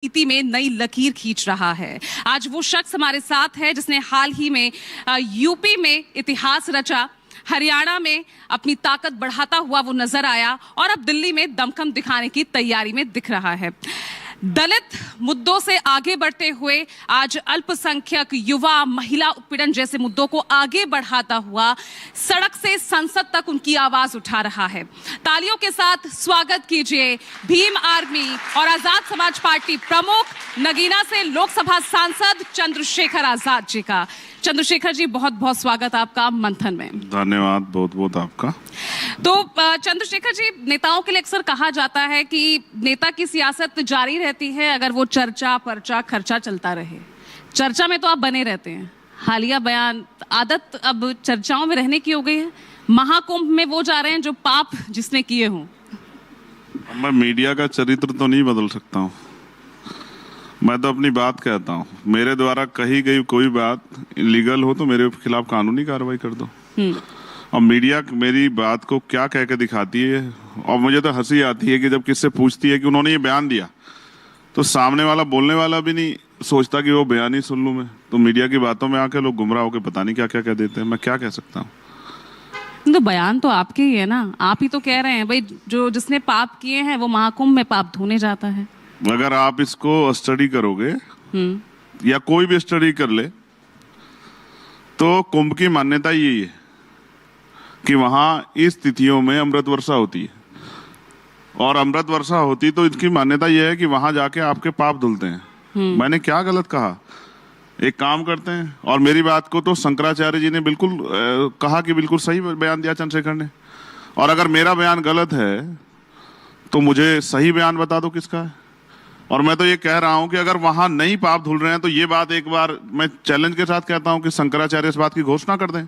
नीति में नई लकीर खींच रहा है। आज वो शख्स हमारे साथ है जिसने हाल ही में यूपी में इतिहास रचा, हरियाणा में अपनी ताकत बढ़ाता हुआ वो नजर आया और अब दिल्ली में दमखम दिखाने की तैयारी में दिख रहा है। दलित मुद्दों से आगे बढ़ते हुए आज अल्पसंख्यक, युवा, महिला उत्पीड़न जैसे मुद्दों को आगे बढ़ाता हुआ सड़क से संसद तक उनकी आवाज उठा रहा है। तालियों के साथ स्वागत कीजिए भीम आर्मी और आजाद समाज पार्टी प्रमुख, नगीना से लोकसभा सांसद चंद्रशेखर आजाद जी का। चंद्रशेखर जी, बहुत बहुत स्वागत आपका मंथन में। धन्यवाद बहुत बहुत आपका। तो चंद्रशेखर जी, नेताओं के लिए अक्सर कहा जाता है कि नेता की सियासत जारी रहती है अगर वो चर्चा, पर्चा, खर्चा चलता रहे। चर्चा में तो आप बने रहते हैं। हालिया बयान, आदत अब चर्चाओं में रहने की हो गई है। महाकुंभ में वो जा रहे हैं जो पाप जिसने किए हों। मैं मीडिया का चरित्र तो नहीं बदल सकता हूँ, मैं तो अपनी बात कहता हूँ। मेरे द्वारा कही गई कोई बात इलीगल हो तो मेरे खिलाफ कानूनी कार्रवाई कर दो। और मीडिया मेरी बात को क्या कह के दिखाती है, और मुझे तो हंसी आती है कि जब किससे पूछती है कि उन्होंने ये बयान दिया, तो सामने वाला बोलने वाला भी नहीं सोचता कि वो बयान ही सुन लूं मैं। तो मीडिया की बातों में आके लोग गुमराह होकर पता नहीं क्या क्या कह देते हैं। मैं क्या कह सकता हूँ? तो बयान तो आपके ही है ना, आप ही तो कह रहे हैं भाई जो जिसने पाप किए हैं वो महाकुंभ में पाप धोने जाता है। अगर आप इसको स्टडी करोगे या कोई भी स्टडी कर ले तो कुंभ की मान्यता यही है कि वहां इस तिथियों में अमृत वर्षा होती है, और अमृत वर्षा होती तो इसकी मान्यता यह है कि वहां जाके आपके पाप धुलते हैं। मैंने क्या गलत कहा? एक काम करते हैं, और मेरी बात को तो शंकराचार्य जी ने बिल्कुल कहा कि बिल्कुल सही बयान दिया चंद्रशेखर ने। और अगर मेरा बयान गलत है तो मुझे सही बयान बता दो किसका है। और मैं तो ये कह रहा हूं कि अगर वहां नहीं पाप धुल रहे हैं तो ये बात एक बार मैं चैलेंज के साथ कहता हूं कि शंकराचार्य इस बात की घोषणा कर दें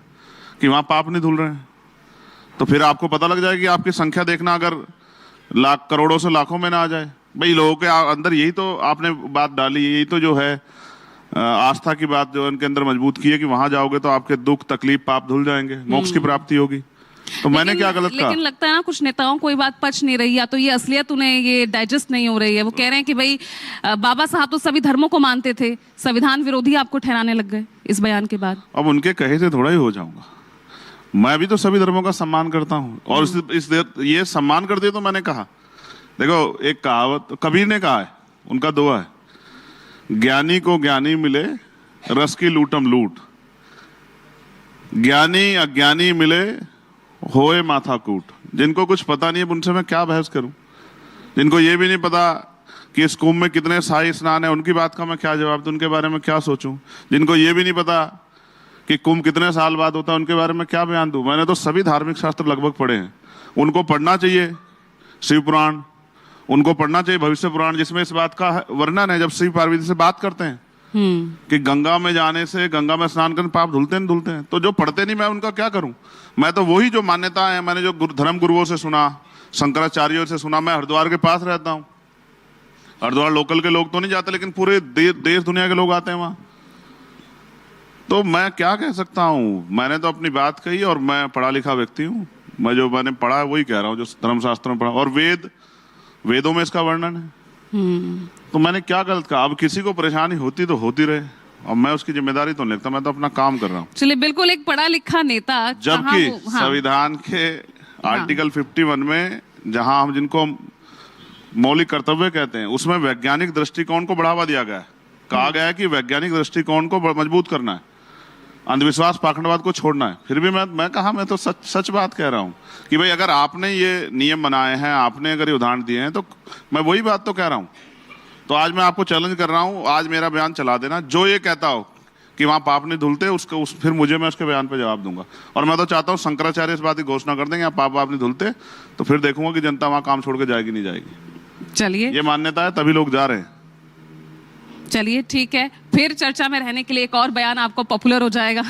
कि वहां पाप नहीं धुल रहे हैं, तो फिर आपको पता लग जाएगी। आपकी संख्या देखना अगर लाख, करोड़ों से लाखों में ना आ जाए। भाई लोगों के अंदर यही तो आपने बात डाली, यही तो जो है आस्था की बात जो उनके अंदर मजबूत की है कि वहां जाओगे तो आपके दुख, तकलीफ, पाप धुल जाएंगे, मोक्ष की प्राप्ति होगी। तो मैंने क्या गलत कहा? लेकिन लगता है ना कुछ नेताओं को ये बात पच नहीं रही, या तो ये असलियत उन्हें ये डाइजेस्ट नहीं हो रही है। वो कह रहे हैं कि भाई बाबा साहब तो सभी धर्मों को मानते थे, संविधान विरोधी आपको ठहराने लग गए इस बयान के बाद। अब उनके कहे से थोड़ा ही हो जाऊंगा। मैं भी तो सभी धर्मों का सम्मान करता हूँ, और ये सम्मान करते तो मैंने कहा। देखो, एक कहावत कबीर ने कहा है, उनका दुआ है, ज्ञानी को ज्ञानी मिले, रस की लूटम लूट, ज्ञानी अज्ञानी मिले, होए माथा कूट। जिनको कुछ पता नहीं है उनसे मैं क्या बहस करूं? जिनको ये भी नहीं पता कि इस कुंभ में कितने शाही स्नान है, उनकी बात का मैं क्या जवाब दूं? उनके बारे में क्या सोचूं? जिनको ये भी नहीं पता कि कुंभ कितने साल बाद होता है, उनके बारे में क्या बयान दूं? मैंने तो सभी धार्मिक शास्त्र लगभग पढ़े हैं। उनको पढ़ना चाहिए शिव पुराण, उनको पढ़ना चाहिए भविष्य पुराण, जिसमें इस बात का वर्णन है जब शिव पार्वती से बात करते हैं कि गंगा में जाने से, गंगा में स्नान करने पाप धुलते नहीं धुलते हैं। तो जो पढ़ते नहीं, मैं उनका क्या करूं? मैं तो वही जो मान्यता है, मैंने जो धर्म गुरुओं से सुना, शंकराचार्यों से सुना। मैं हरिद्वार के पास रहता हूं, हरिद्वार लोकल के लोग तो नहीं जाते, लेकिन पूरे देश दुनिया के लोग आते हैं वहां। तो मैं क्या कह सकता हूं? मैंने तो अपनी बात कही, और मैं पढ़ा लिखा व्यक्ति हूं। मैं जो मैंने पढ़ा है वही कह रहा हूँ, जो धर्मशास्त्र में पढ़ा, और वेदों में इसका वर्णन है। तो मैंने क्या गलत कहा? अब किसी को परेशानी होती तो होती रहे, और मैं उसकी जिम्मेदारी तो नहीं लेता। मैं तो अपना काम कर रहा हूँ। चलिए, बिल्कुल एक पढ़ा लिखा नेता, जबकि संविधान के आर्टिकल 51 में, जहां हम जिनको मौलिक कर्तव्य कहते हैं, उसमें वैज्ञानिक दृष्टिकोण को बढ़ावा दिया गया है। कहा गया है कि वैज्ञानिक दृष्टिकोण को मजबूत करना है, अंधविश्वास, पाखंडवाद को छोड़ना है। फिर भी मैं तो सच बात कह रहा हूं कि भाई अगर आपने ये नियम बनाए हैं, आपने अगर ये उदाहरण दिए हैं, तो मैं वही बात तो कह रहा हूं। तो आज मैं आपको चैलेंज कर रहा हूं, आज मेरा बयान चला देना। जो ये कहता हो कि वहां पाप नहीं धुलते, फिर मैं उसके बयान पे जवाब दूंगा। और मैं तो चाहता हूं शंकराचार्य इस बात की घोषणा कर देंगे, पाप नहीं धुलते, तो फिर देखूंगा कि जनता वहां काम छोड़ के जाएगी नहीं जाएगी। चलिए, ये मान्यता है, तभी लोग जा रहे हैं। चलिए ठीक है, फिर चर्चा में रहने के लिए एक और बयान आपको पॉपुलर हो जाएगा।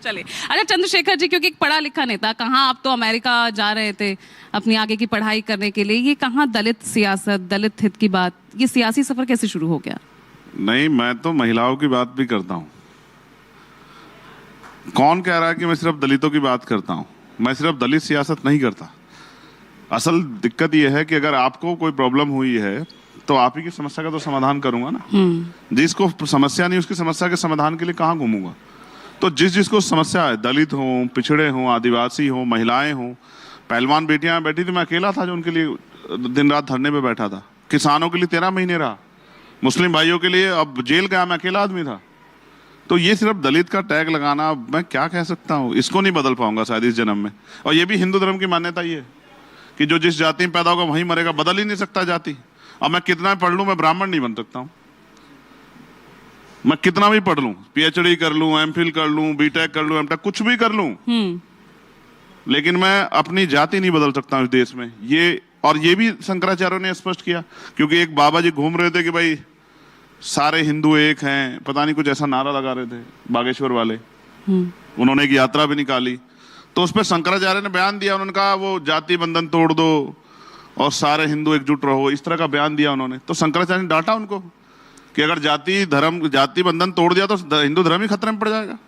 चलिए, अच्छा चंद्रशेखर जी, क्योंकि एक पढ़ा लिखा नेता, कहाँ आप तो अमेरिका जा रहे थे अपनी आगे की पढ़ाई करने के लिए, ये कहाँ दलित सियासत, दलित हित की बात, ये सियासी सफर कैसे शुरू हो गया? नहीं, मैं तो महिलाओं की बात भी करता हूँ। कौन कह रहा है कि मैं सिर्फ दलितों की बात करता हूँ? मैं सिर्फ दलित सियासत नहीं करता। असल दिक्कत यह है कि अगर आपको कोई प्रॉब्लम हुई है तो आप ही की समस्या का तो समाधान करूंगा ना। जिसको समस्या नहीं उसकी समस्या के समाधान के लिए कहाँ घूमूंगा। तो जिसको समस्या है, दलित हो, पिछड़े हो, आदिवासी हो, महिलाएं हो, पहलवान बेटियां बैठी थी, मैं अकेला था जो उनके लिए दिन रात धरने पे बैठा था। किसानों के लिए 13 महीने रहा, मुस्लिम भाइयों के लिए अब जेल गया, मैं अकेला आदमी था। तो ये सिर्फ दलित का टैग लगाना, मैं क्या कह सकता हूँ, इसको नहीं बदल पाऊंगा शायद इस जन्म में। और ये भी हिंदू धर्म की मान्यता ही है कि जो जिस जाति में पैदा होगा वहीं मरेगा, बदल ही नहीं सकता जाति। अब मैं कितना भी पढ़ लूं, मैं ब्राह्मण नहीं बन सकता हूं। मैं कितना भी पढ़ लूं, पीएचडी कर लूं, एमफिल कर लूं, बीटेक कर लूं, एमटेक कुछ भी कर लूं, लेकिन मैं अपनी जाति नहीं बदल सकता हूं इस देश में। ये भी शंकराचार्य ने स्पष्ट किया, क्योंकि एक बाबा जी घूम रहे थे कि भाई सारे हिंदू एक हैं, पता नहीं कुछ ऐसा नारा लगा रहे थे बागेश्वर वाले। उन्होंने एक यात्रा भी निकाली, तो उस पर शंकराचार्य ने बयान दिया। उन्होंने कहा वो जाति बंधन तोड़ दो और सारे हिंदू एकजुट रहो, इस तरह का बयान दिया उन्होंने। तो शंकराचार्य ने डांटा उनको कि अगर जाति बंधन तोड़ दिया तो हिंदू धर्म ही खतरे में पड़ जाएगा।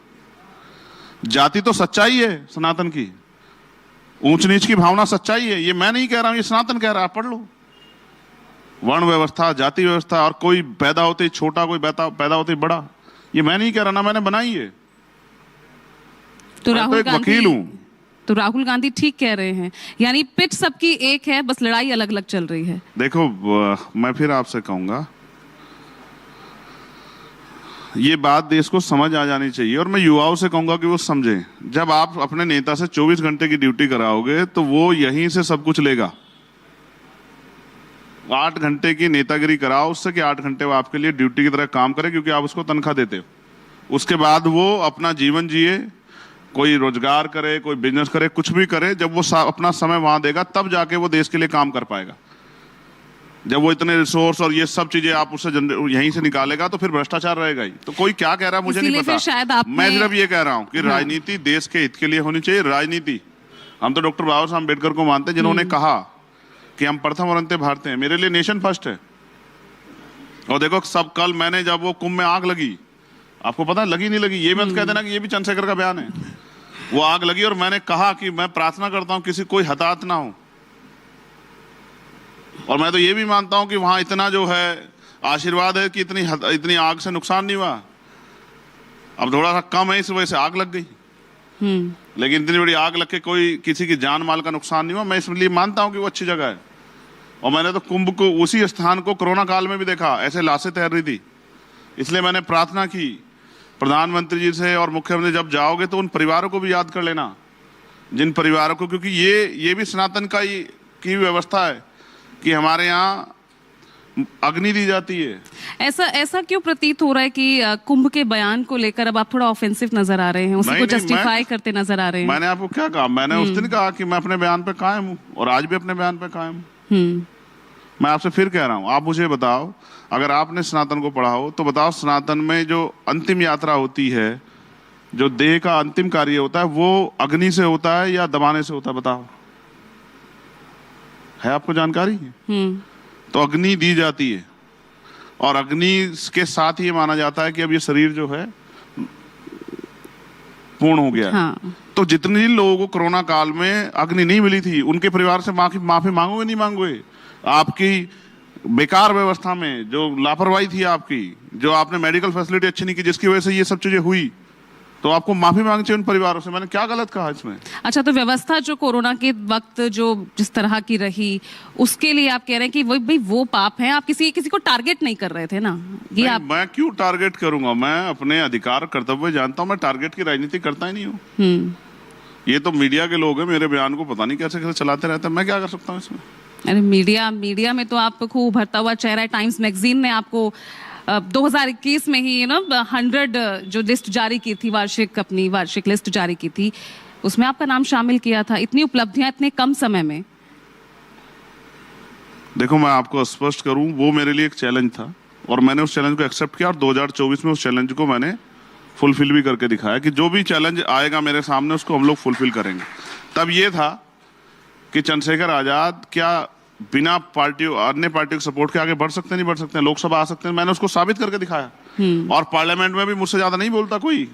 जाति तो सच्चाई है सनातन की, ऊंच नीच की भावना सच्चाई है, ये मैं नहीं कह रहा हूं, ये सनातन कह रहा है। पढ़ लो, वर्ण व्यवस्था, जाति व्यवस्था, और कोई पैदा होते ही छोटा, कोई पैदा होते ही बड़ा, ये मैं नहीं कह रहा ना, मैंने बनाई है। तो मैं तो एक वकील हूं। तो राहुल गांधी ठीक कह रहे हैं, यानी पिच सबकी एक है, बस लड़ाई अलग अलग चल रही है। देखो, मैं फिर आपसे कहूंगा, ये बात देश को समझ आ जानी चाहिए, और मैं युवाओं से कहूंगा कि वो समझें। जब आप अपने नेता से 24 घंटे की ड्यूटी कराओगे तो वो यहीं से सब कुछ लेगा। 8 घंटे की नेतागिरी कराओ उससे कि 8 घंटे वो आपके लिए ड्यूटी की तरह काम करे, क्योंकि आप उसको तनख्वाह देते हो। उसके बाद वो अपना जीवन जिए, कोई रोजगार करे, कोई बिजनेस करे, कुछ भी करे। जब वो अपना समय वहां देगा तब जाके वो देश के लिए काम कर पाएगा। जब वो इतने रिसोर्स और ये सब चीजें आप उससे यहीं से निकालेगा तो फिर भ्रष्टाचार रहेगा ही। तो कोई क्या कह रहा है मुझे नहीं पता, शायद मैं सिर्फ ये कह रहा हूं कि राजनीति देश के हित के लिए होनी चाहिए। राजनीति, हम तो डॉक्टर बाबा साहब अम्बेडकर को मानते हैं, जिन्होंने कहा कि हम प्रथम और अंत्य भारतीय हैं। मेरे लिए नेशन फर्स्ट है। और देखो, सब कल मैंने जब वो कुंभ में आग लगी, आपको पता है लगी नहीं लगी, ये मत कह देना कि ये भी चंद्रशेखर का बयान है। वो आग लगी और मैंने कहा कि मैं प्रार्थना करता हूं किसी कोई हताहत ना हो। और मैं तो ये भी मानता हूं कि वहां इतना जो है आशीर्वाद है कि इतनी आग से नुकसान नहीं हुआ। अब थोड़ा सा कम है, इस वजह से आग लग गई, लेकिन इतनी बड़ी आग लग के कोई किसी की जान माल का नुकसान नहीं हुआ। मैं इसलिए मानता हूं कि वो अच्छी जगह है। और मैंने तो कुंभ को, उसी स्थान को कोरोना काल में भी देखा, ऐसे लाशें तैर रही थी। इसलिए मैंने प्रार्थना की प्रधानमंत्री जी से और मुख्यमंत्री, जब जाओगे तो उन परिवारों को भी याद कर लेना, जिन परिवारों को, क्योंकि ये भी सनातन का की व्यवस्था है कि हमारे यहाँ अग्नि दी जाती है। ऐसा क्यों प्रतीत हो रहा है कि कुंभ के बयान को लेकर अब आप थोड़ा ऑफेंसिव नजर आ रहे हैं, उसी को जस्टिफाई करते नजर आ रहे हैं? मैंने आपको क्या कहा? मैंने उस दिन कहा कि मैं अपने बयान पे कायम हूँ और आज भी अपने बयान पे कायम हूँ। मैं आपसे फिर कह रहा हूँ, आप मुझे बताओ, अगर आपने सनातन को पढ़ा हो तो बताओ, सनातन में जो अंतिम यात्रा होती है, जो देह का अंतिम कार्य होता है, वो अग्नि से होता है या दबाने से होता है? बताओ, है आपको जानकारी? तो अग्नि दी जाती है, और अग्नि के साथ ही माना जाता है कि अब ये शरीर जो है पूर्ण हो गया। हाँ। तो जितने लोगों को कोरोना काल में अग्नि नहीं मिली थी, उनके परिवार से माफी मांगोगे नहीं मांगोगे? आपकी बेकार व्यवस्था में जो लापरवाही थी आपकी, जो आपने मेडिकल फैसिलिटी अच्छी नहीं की, जिसकी वजह से ये सब चीजें हुई, तो आपको माफी मांगनी चाहिए उन परिवारों से। मैंने क्या गलत कहा इसमें? अच्छा, तो व्यवस्था जो कोरोना के वक्त जो जिस तरह की रही, उसके लिए आप कह रहे हैं कि भाई वो पाप है, आप किसी को टारगेट नहीं कर रहे थे ना? ये आप... मैं क्यों टारगेट करूंगा? मैं अपने अधिकार कर्तव्य जानता हूं, मैं टारगेट की राजनीति करता ही नहीं हूँ। ये तो मीडिया के लोग हैं, मेरे बयान को पता नहीं कैसे कैसे चलाते रहते हैं, मैं क्या कर सकता हूँ इसमें? अरे मीडिया में तो आप खूब उभरता हुआ चेहरा है। टाइम्स मैगजीन ने आपको 2021 में ही 100 जो लिस्ट जारी की थी, अपनी वार्षिक लिस्ट जारी की थी, उसमें आपका नाम शामिल किया था। इतनी उपलब्धियां इतने कम समय में। देखो, मैं आपको स्पष्ट करूं, वो मेरे लिए एक चैलेंज था और मैंने उस चैलेंज को एक्सेप्ट किया, और 2024 में उस चैलेंज को मैंने फुलफिल भी करके दिखाया कि जो भी चैलेंज आएगा मेरे सामने उसको हम लोग फुलफिल करेंगे। तब ये था कि चंद्रशेखर आजाद क्या बिना अन्य पार्टी को सपोर्ट के आगे बढ़ सकते नहीं बढ़ सकते हैं, लोकसभा आ सकते हैं? मैंने उसको साबित करके दिखाया। और पार्लियामेंट में भी मुझसे ज्यादा नहीं बोलता कोई।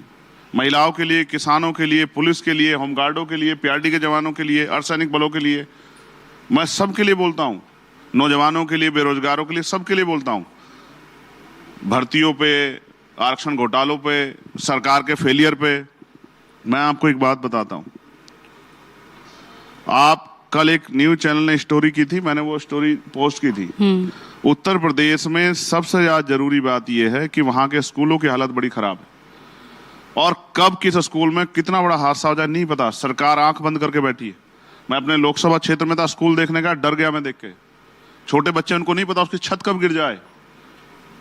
महिलाओं के लिए, किसानों के लिए, पुलिस के लिए, होमगार्डों के लिए, पीआरडी के जवानों के लिए, अर्धसैनिक बलों के लिए, मैं सबके लिए बोलता हूँ। नौजवानों के लिए, बेरोजगारों के लिए, सबके लिए बोलता हूं। भर्तियों पे, आरक्षण घोटालों पे, सरकार के फेलियर पे मैं आपको एक बात बताता हूं। आप कल एक न्यूज चैनल ने स्टोरी की थी, मैंने वो स्टोरी पोस्ट की थी। उत्तर प्रदेश में सबसे ज्यादा जरूरी बात यह है कि वहां के स्कूलों की हालत बड़ी खराब है, और कब किस स्कूल में कितना बड़ा हादसा हो जाए नहीं पता। सरकार आंख बंद करके बैठी है। मैं अपने लोकसभा क्षेत्र में था, स्कूल देखने का, डर गया मैं देख के। छोटे बच्चे, उनको नहीं पता उसकी छत कब गिर जाए,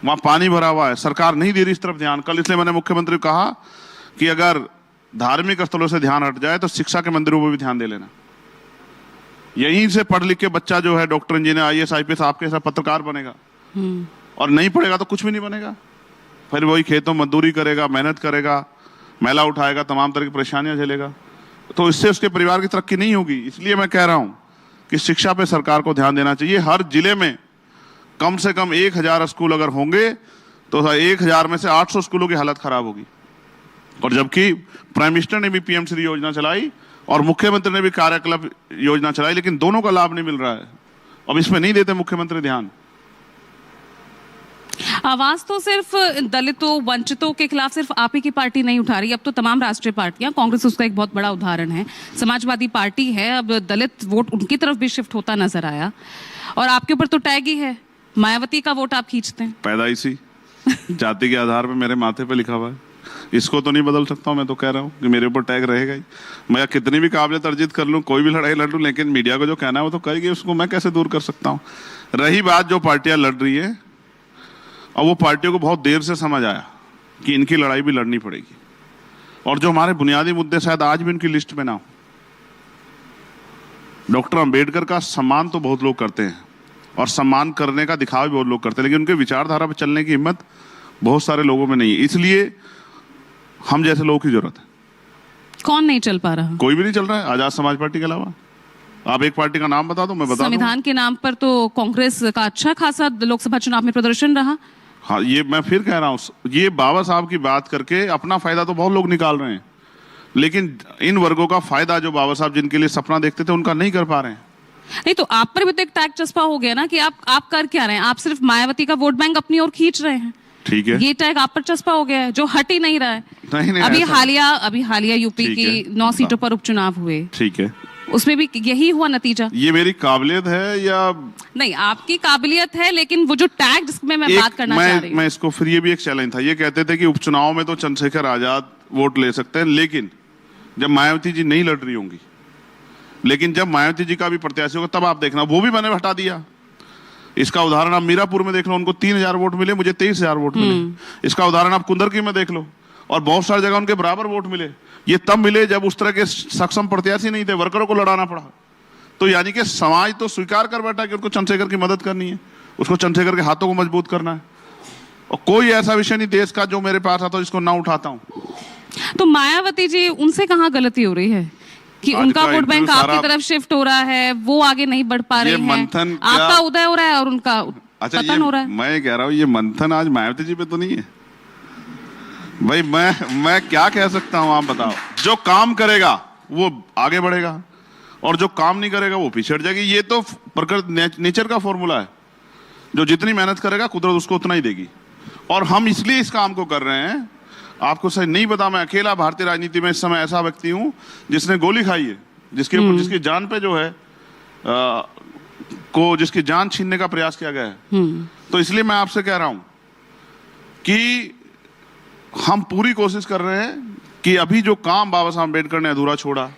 वहां पानी भरा हुआ है, सरकार नहीं दे रही इस तरफ ध्यान। कल इसलिए मैंने मुख्यमंत्री को कहा कि अगर धार्मिक स्थलों से ध्यान हट जाए तो शिक्षा के मंदिरों पर भी ध्यान दे लेना। यहीं से पढ़ लिख के बच्चा जो है डॉक्टर, इंजीनियर, IAS, IPS, आपके ऐसा पत्रकार बनेगा। और नहीं पढ़ेगा तो कुछ भी नहीं बनेगा। फिर वही खेतों मजदूरी करेगा, मेहनत करेगा, मैला उठाएगा, तमाम तरह की परेशानियां झेलेगा, तो इससे उसके परिवार की तरक्की नहीं होगी। इसलिए मैं कह रहा हूं कि शिक्षा पे सरकार को ध्यान देना चाहिए। हर जिले में कम से कम 1000 स्कूल अगर होंगे तो 1000 में से 800 स्कूलों की हालत खराब होगी। और जबकि प्राइम मिनिस्टर ने भी PM श्री योजना चलाई और मुख्यमंत्री ने भी कार्यकल्प योजना चलाई, लेकिन दोनों का लाभ नहीं मिल रहा है। अब इसमें नहीं देते मुख्यमंत्री ध्यान। आवाज तो सिर्फ दलितों, वंचितों के खिलाफ सिर्फ आप ही की पार्टी नहीं उठा रही, अब तो तमाम राष्ट्रीय पार्टियां, कांग्रेस उसका एक बहुत बड़ा उदाहरण है, समाजवादी पार्टी है, अब दलित वोट उनकी तरफ भी शिफ्ट होता नजर आया। और आपके ऊपर तो टैग ही है, मायावती का वोट आप खींचते हैं। पैदाइशी जाति के आधार पर मेरे माथे पे लिखा हुआ है, इसको तो नहीं बदल सकता हूं। मैं तो कह रहा हूं कि मेरे ऊपर टैग रहेगा ही। मैं कितनी भी काबिलियत अर्जित कर लूं, कोई भी लड़ाई लड़ लूं, लेकिन मीडिया को जो कहना है वो तो कहेगी, उसको मैं कैसे दूर कर सकता हूं। रही बात जो पार्टियां लड़ रही है, और वो पार्टियों को बहुत देर से समझ आया कि इनकी लड़ाई भी लड़नी पड़ेगी, और जो हमारे बुनियादी मुद्दे शायद आज भी उनकी लिस्ट में ना हो। डॉक्टर अंबेडकर का सम्मान तो बहुत लोग करते हैं, और सम्मान करने का दिखावा भी बहुत लोग करते हैं, लेकिन उनके विचारधारा पर चलने की हिम्मत बहुत सारे लोगों में नहीं है। इसलिए हम जैसे लोगों की जरूरत है। कौन नहीं चल पा रहा? कोई भी नहीं चल रहा है, आजाद समाज पार्टी के अलावा। आप एक पार्टी का नाम बता दो, मैं बता दूं। संविधान के नाम पर तो कांग्रेस का अच्छा खासा लोकसभा चुनाव में प्रदर्शन रहा। हाँ, ये मैं फिर कह रहा हूं, ये बाबा साहब की बात करके अपना फायदा तो बहुत लोग निकाल रहे हैं, लेकिन इन वर्गों का फायदा जो बाबा साहब जिनके लिए सपना देखते थे, उनका नहीं कर पा रहे हैं। नहीं तो आप पर भी तो एक टैग चस्पा हो गया ना कि आप कर क्या रहे हैं? आप सिर्फ मायावती का वोट बैंक अपनी ओर खींच रहे हैं। ठीक है, ये टैग आप पर चस्पा हो गया है जो हट ही नहीं रहा है। नहीं, अभी हालिया यूपी की 9 सीटों पर उपचुनाव हुए, ठीक है, उसमें भी यही हुआ नतीजा। ये मेरी काबिलियत है या नहीं? आपकी काबिलियत है, लेकिन वो जो टैग जिसमें मैं बात करना चाह रही हूँ, मैं इसको फिर, ये भी एक चैलेंज था। ये कहते थे कि उपचुनाव में तो चंद्रशेखर आजाद वोट ले सकते हैं, लेकिन जब मायावती जी नहीं लड़ रही होंगी, लेकिन जब मायावती जी का भी प्रत्याशी होगा तब आप देखना, वो भी मैंने हटा दिया। इसका उदाहरण आप मीरापुर में देख लो, उनको 3000 वोट मिले, मुझे 23000 वोट मिले। इसका उदाहरण आप कुंदरकी में देख लो, और बहुत सारी जगह उनके बराबर वोट मिले। ये तब मिले जब उस तरह के सक्षम प्रत्याशी नहीं थे, वर्करों को लड़ाना पड़ा। तो यानी कि समाज तो स्वीकार कर बैठा कि उनको चंद्रशेखर की मदद करनी है, उसको चंद्रशेखर के हाथों को मजबूत करना है। और कोई ऐसा विषय नहीं देश का जो मेरे पास आता जिसको ना उठाता हूं। तो मायावती जी, उनसे कहाँ गलती हो रही है कि उनका वोट बैंक आपकी तरफ शिफ्ट हो रहा है, वो आगे नहीं बढ़ पा रहे हैं, आपका उदय हो रहा है और उनका पतन हो रहा है? मैं कह रहा हूँ ये मंथन आज मायावती जी पे तो नहीं है भाई। मैं क्या कह सकता हूँ, आप बताओ। जो काम करेगा वो आगे बढ़ेगा, और जो काम नहीं करेगा वो पीछे हट जाएगी। ये तो प्रकृति, नेचर का फॉर्मूला है। जो जितनी मेहनत करेगा कुदरत उसको उतना ही देगी। और हम इसलिए इस काम को कर रहे हैं, आपको सही नहीं पता, मैं अकेला भारतीय राजनीति में इस समय ऐसा व्यक्ति हूं जिसने गोली खाई है, जिसके ऊपर, जिसकी जान पे जो है जिसकी जान छीनने का प्रयास किया गया है। तो इसलिए मैं आपसे कह रहा हूं कि हम पूरी कोशिश कर रहे हैं कि अभी जो काम बाबा साहब अम्बेडकर ने अधूरा छोड़ा,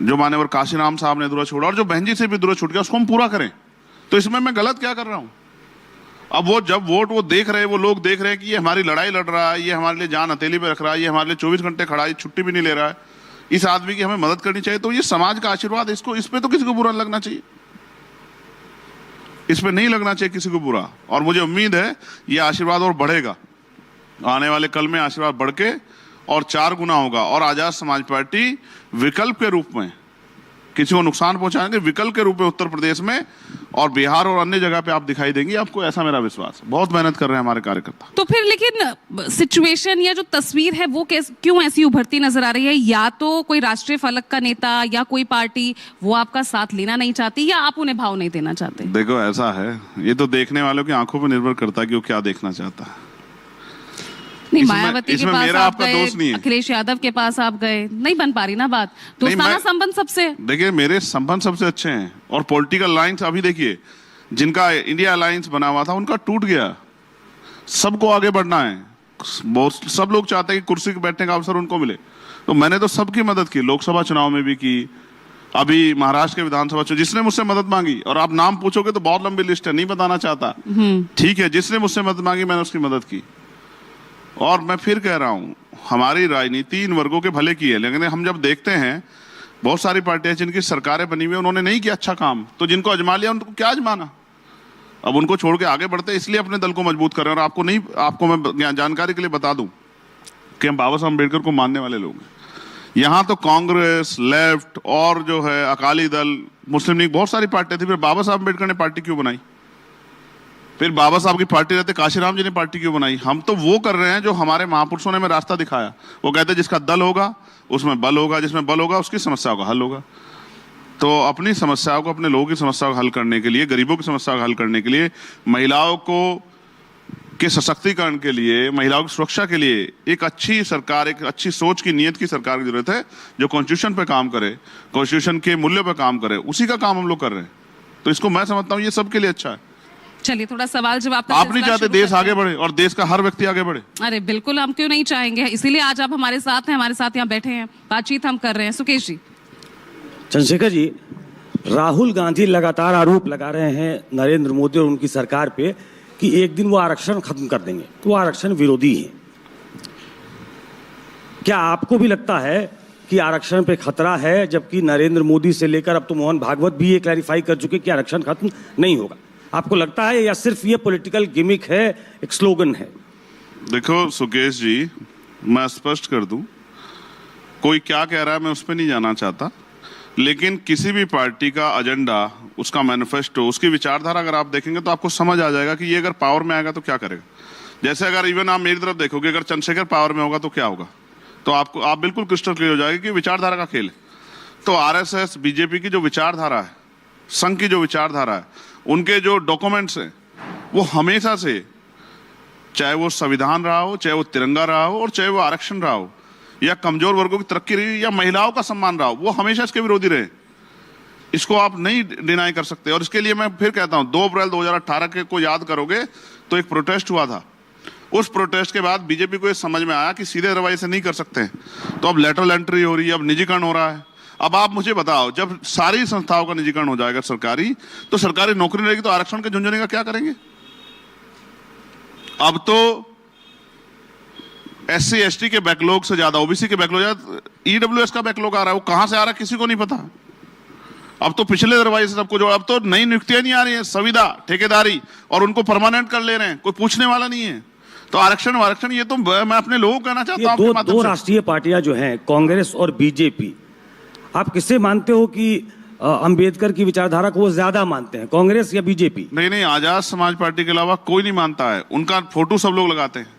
जो मान्यवर काशीराम साहब ने अधूरा छोड़ा, और जो बहन जी से भी अधूरा छूट गया, उसको हम पूरा करें। तो इसमें मैं गलत क्या कर रहा हूं? अब वो जब वो देख रहे हैं, वो लोग देख रहे हैं कि ये हमारी लड़ाई लड़ रहा है, ये हमारे लिए जान हथेली पे रख रहा है, ये हमारे लिए 24 घंटे खड़ा है, छुट्टी भी नहीं ले रहा है, इस आदमी की हमें मदद करनी चाहिए। तो ये समाज का आशीर्वाद, इसको, इस पे तो किसी को बुरा लगना चाहिए, इस पे नहीं लगना चाहिए किसी को बुरा। और मुझे उम्मीद है ये आशीर्वाद और बढ़ेगा, आने वाले कल में आशीर्वाद बढ़ के और 4 गुना होगा। और आजाद समाज पार्टी विकल्प के रूप में किसी को नुकसान पहुंचाएंगे विकल्प के रूप में उत्तर प्रदेश में और बिहार और अन्य जगह पे आप दिखाई देंगे आपको, ऐसा मेरा विश्वास है। बहुत मेहनत कर रहे हैं हमारे कार्यकर्ता। तो फिर लेकिन सिचुएशन या जो तस्वीर है वो क्यों ऐसी उभरती नजर आ रही है? या तो कोई राष्ट्रीय फलक का नेता या कोई पार्टी वो आपका साथ लेना नहीं चाहती, या आप उन्हें भाव नहीं देना चाहते? देखो ऐसा है, ये तो देखने वालों की आंखों पर निर्भर करता है कि वो क्या देखना चाहता है। नहीं, मायावती के पास मेरा आप आपका दोस्त नहीं गए, है। अखिलेश यादव के पास आप गए, नहीं बन पा रही ना बात। दोस्ताना संबंध सबसे, देखिए मेरे संबंध सबसे अच्छे हैं और पॉलिटिकल लाइंस अभी देखिए जिनका इंडिया अलायंस बना हुआ था उनका टूट गया। सबको आगे बढ़ना है, बहुत सब लोग चाहते हैं कि कुर्सी पे बैठने का अवसर उनको मिले, तो मैंने तो सबकी मदद की, लोकसभा चुनाव में भी की, अभी महाराष्ट्र के विधानसभा चुनाव, जिसने मुझसे मदद मांगी, और आप नाम पूछोगे तो बहुत लंबी लिस्ट है, नहीं बताना चाहता, ठीक है, जिसने मुझसे मदद मांगी मैंने उसकी मदद की। और मैं फिर कह रहा हूं हमारी राजनीति इन वर्गों के भले की है, लेकिन हम जब देखते हैं बहुत सारी पार्टियां जिनकी सरकारें बनी हुई उन्होंने नहीं किया अच्छा काम, तो जिनको अजमा लिया उनको क्या अजमाना, अब उनको छोड़ के आगे बढ़ते, इसलिए अपने दल को मजबूत कर रहे हैं। और आपको मैं जानकारी के लिए बता दूं कि हम बाबा साहब अम्बेडकर को मानने वाले लोग हैं। यहाँ तो कांग्रेस, लेफ्ट और जो है अकाली दल, मुस्लिम लीग, बहुत सारी पार्टियां थी, फिर बाबा साहब अम्बेडकर ने पार्टी क्यों बनाई? फिर बाबा साहब की पार्टी रहते काशीराम जी ने पार्टी क्यों बनाई? हम तो वो कर रहे हैं जो हमारे महापुरुषों ने हमें रास्ता दिखाया। वो कहते हैं जिसका दल होगा उसमें बल होगा, जिसमें बल होगा उसकी समस्याओं का हल होगा। तो अपनी समस्याओं को, अपने लोगों की समस्याओं को हल करने के लिए, गरीबों की समस्याओं को हल करने के लिए, महिलाओं को के सशक्तिकरण के लिए, महिलाओं की सुरक्षा के लिए एक अच्छी सरकार, एक अच्छी सोच की, नीयत की सरकार की जरूरत है जो कॉन्स्टिट्यूशन पे काम करे, कॉन्स्टिट्यूशन के मूल्यों पे काम करे। उसी का काम हम लोग कर रहे हैं, तो इसको मैं समझता हूँ ये सबके लिए अच्छा है। चलिए थोड़ा सवाल जवाब आप नहीं चाहते देश आगे बढ़े और देश का हर व्यक्ति आगे बढ़े? अरे बिल्कुल, हम क्यों नहीं चाहेंगे, इसीलिए आज आप हमारे साथ हैं, हमारे साथ यहाँ बैठे हैं, बातचीत हम कर रहे हैं। सुकेश जी। चंद्रशेखर जी, राहुल गांधी लगातार आरोप लगा रहे हैं नरेंद्र मोदी और उनकी सरकार पे कि एक दिन वो आरक्षण खत्म कर देंगे, तो वो आरक्षण विरोधी हैं। क्या आपको भी लगता है कि आरक्षण पे खतरा है, जबकि नरेंद्र मोदी से लेकर अब तो मोहन भागवत भी ये क्लैरिफाई कर चुके कि आरक्षण खत्म नहीं होगा? आपको लगता है या सिर्फ ये पॉलिटिकल गिमिक है, एक स्लोगन है? देखो सुकेश जी, मैं स्पष्ट कर दूं, कोई क्या कह रहा है मैं उस पर नहीं जाना चाहता, लेकिन किसी भी पार्टी का एजेंडा, उसका मैनिफेस्टो, उसकी विचारधारा अगर आप देखेंगे तो आपको समझ आ जाएगा कि ये अगर पावर में आएगा तो क्या करेगा। जैसे अगर इवन आप मेरी तरफ देखोगे, अगर चंद्रशेखर पावर में होगा तो क्या होगा, तो आप बिल्कुल क्रिस्टल क्लियर हो जाएगा कि विचारधारा का खेल है। तो आरएसएस, बीजेपी की जो विचारधारा है, संघ की जो विचारधारा है, उनके जो डॉक्यूमेंट्स हैं, वो हमेशा से, चाहे वो संविधान रहा हो, चाहे वो तिरंगा रहा हो, और चाहे वो आरक्षण रहा हो, या कमजोर वर्गों की तरक्की रही, या महिलाओं का सम्मान रहा हो, वो हमेशा इसके विरोधी रहे। इसको आप नहीं डिनाई कर सकते। और इसके लिए मैं फिर कहता हूं, 2 अप्रैल 2018 के को याद करोगे तो एक प्रोटेस्ट हुआ था। उस प्रोटेस्ट के बाद बीजेपी को ये समझ में आया कि सीधे रवैये से नहीं कर सकते, तो अब लेटरल एंट्री हो रही है, अब निजीकरण हो रहा है। अब आप मुझे बताओ, जब सारी संस्थाओं का निजीकरण हो जाएगा सरकारी, तो सरकारी नौकरी रहेगी, तो आरक्षण के झुंझुने का क्या करेंगे? अब तो SC ST के बैकलॉग से ज्यादा, OBC के बैकलॉग ज्यादा, EWS का बैकलॉग आ रहा है, वो कहां से आ रहा है किसी को नहीं पता। अब तो पिछले दरवाजे से सबको जोड़, अब तो नई नियुक्तियां नहीं आ रही है, संविदा, ठेकेदारी, और उनको परमानेंट कर ले रहे हैं, कोई पूछने वाला नहीं है। तो आरक्षण ये तो मैं अपने लोगों को कहना चाहता हूं। दो राष्ट्रीय पार्टियां जो हैं, कांग्रेस और बीजेपी, आप किससे मानते हो कि अंबेडकर की विचारधारा को वो ज्यादा मानते हैं, कांग्रेस या बीजेपी? नहीं, आजाद समाज पार्टी के अलावा कोई नहीं मानता है। उनका फोटो सब लोग लगाते हैं,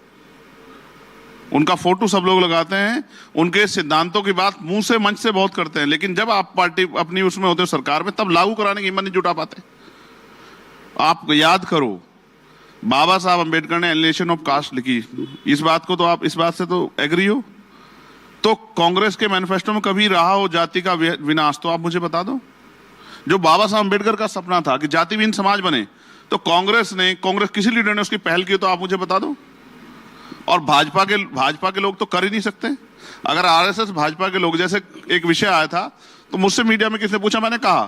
उनका फोटो सब लोग लगाते हैं, उनके सिद्धांतों की बात मुंह से, मंच से बहुत करते हैं, लेकिन जब आप पार्टी अपनी उसमें होते हो सरकार में, तब लागू कराने की हिम्मत नहीं जुटा पाते। आप याद करो, बाबा साहब अम्बेडकर ने एलिनेशन ऑफ कास्ट लिखी, इस बात को तो आप, इस बात से तो एग्री हो? तो कांग्रेस के मैनिफेस्टो में कभी रहा हो जाति का विनाश, तो आप मुझे बता दो। जो बाबा साहब अम्बेडकर का सपना था कि जाति विहीन समाज बने, तो कांग्रेस किसी लीडर ने उसकी पहल की, तो आप मुझे बता दो। और भाजपा के लोग तो कर ही नहीं सकते। अगर आरएसएस भाजपा के लोग, जैसे एक विषय आया था, तो मुझसे मीडिया में किसने पूछा, मैंने कहा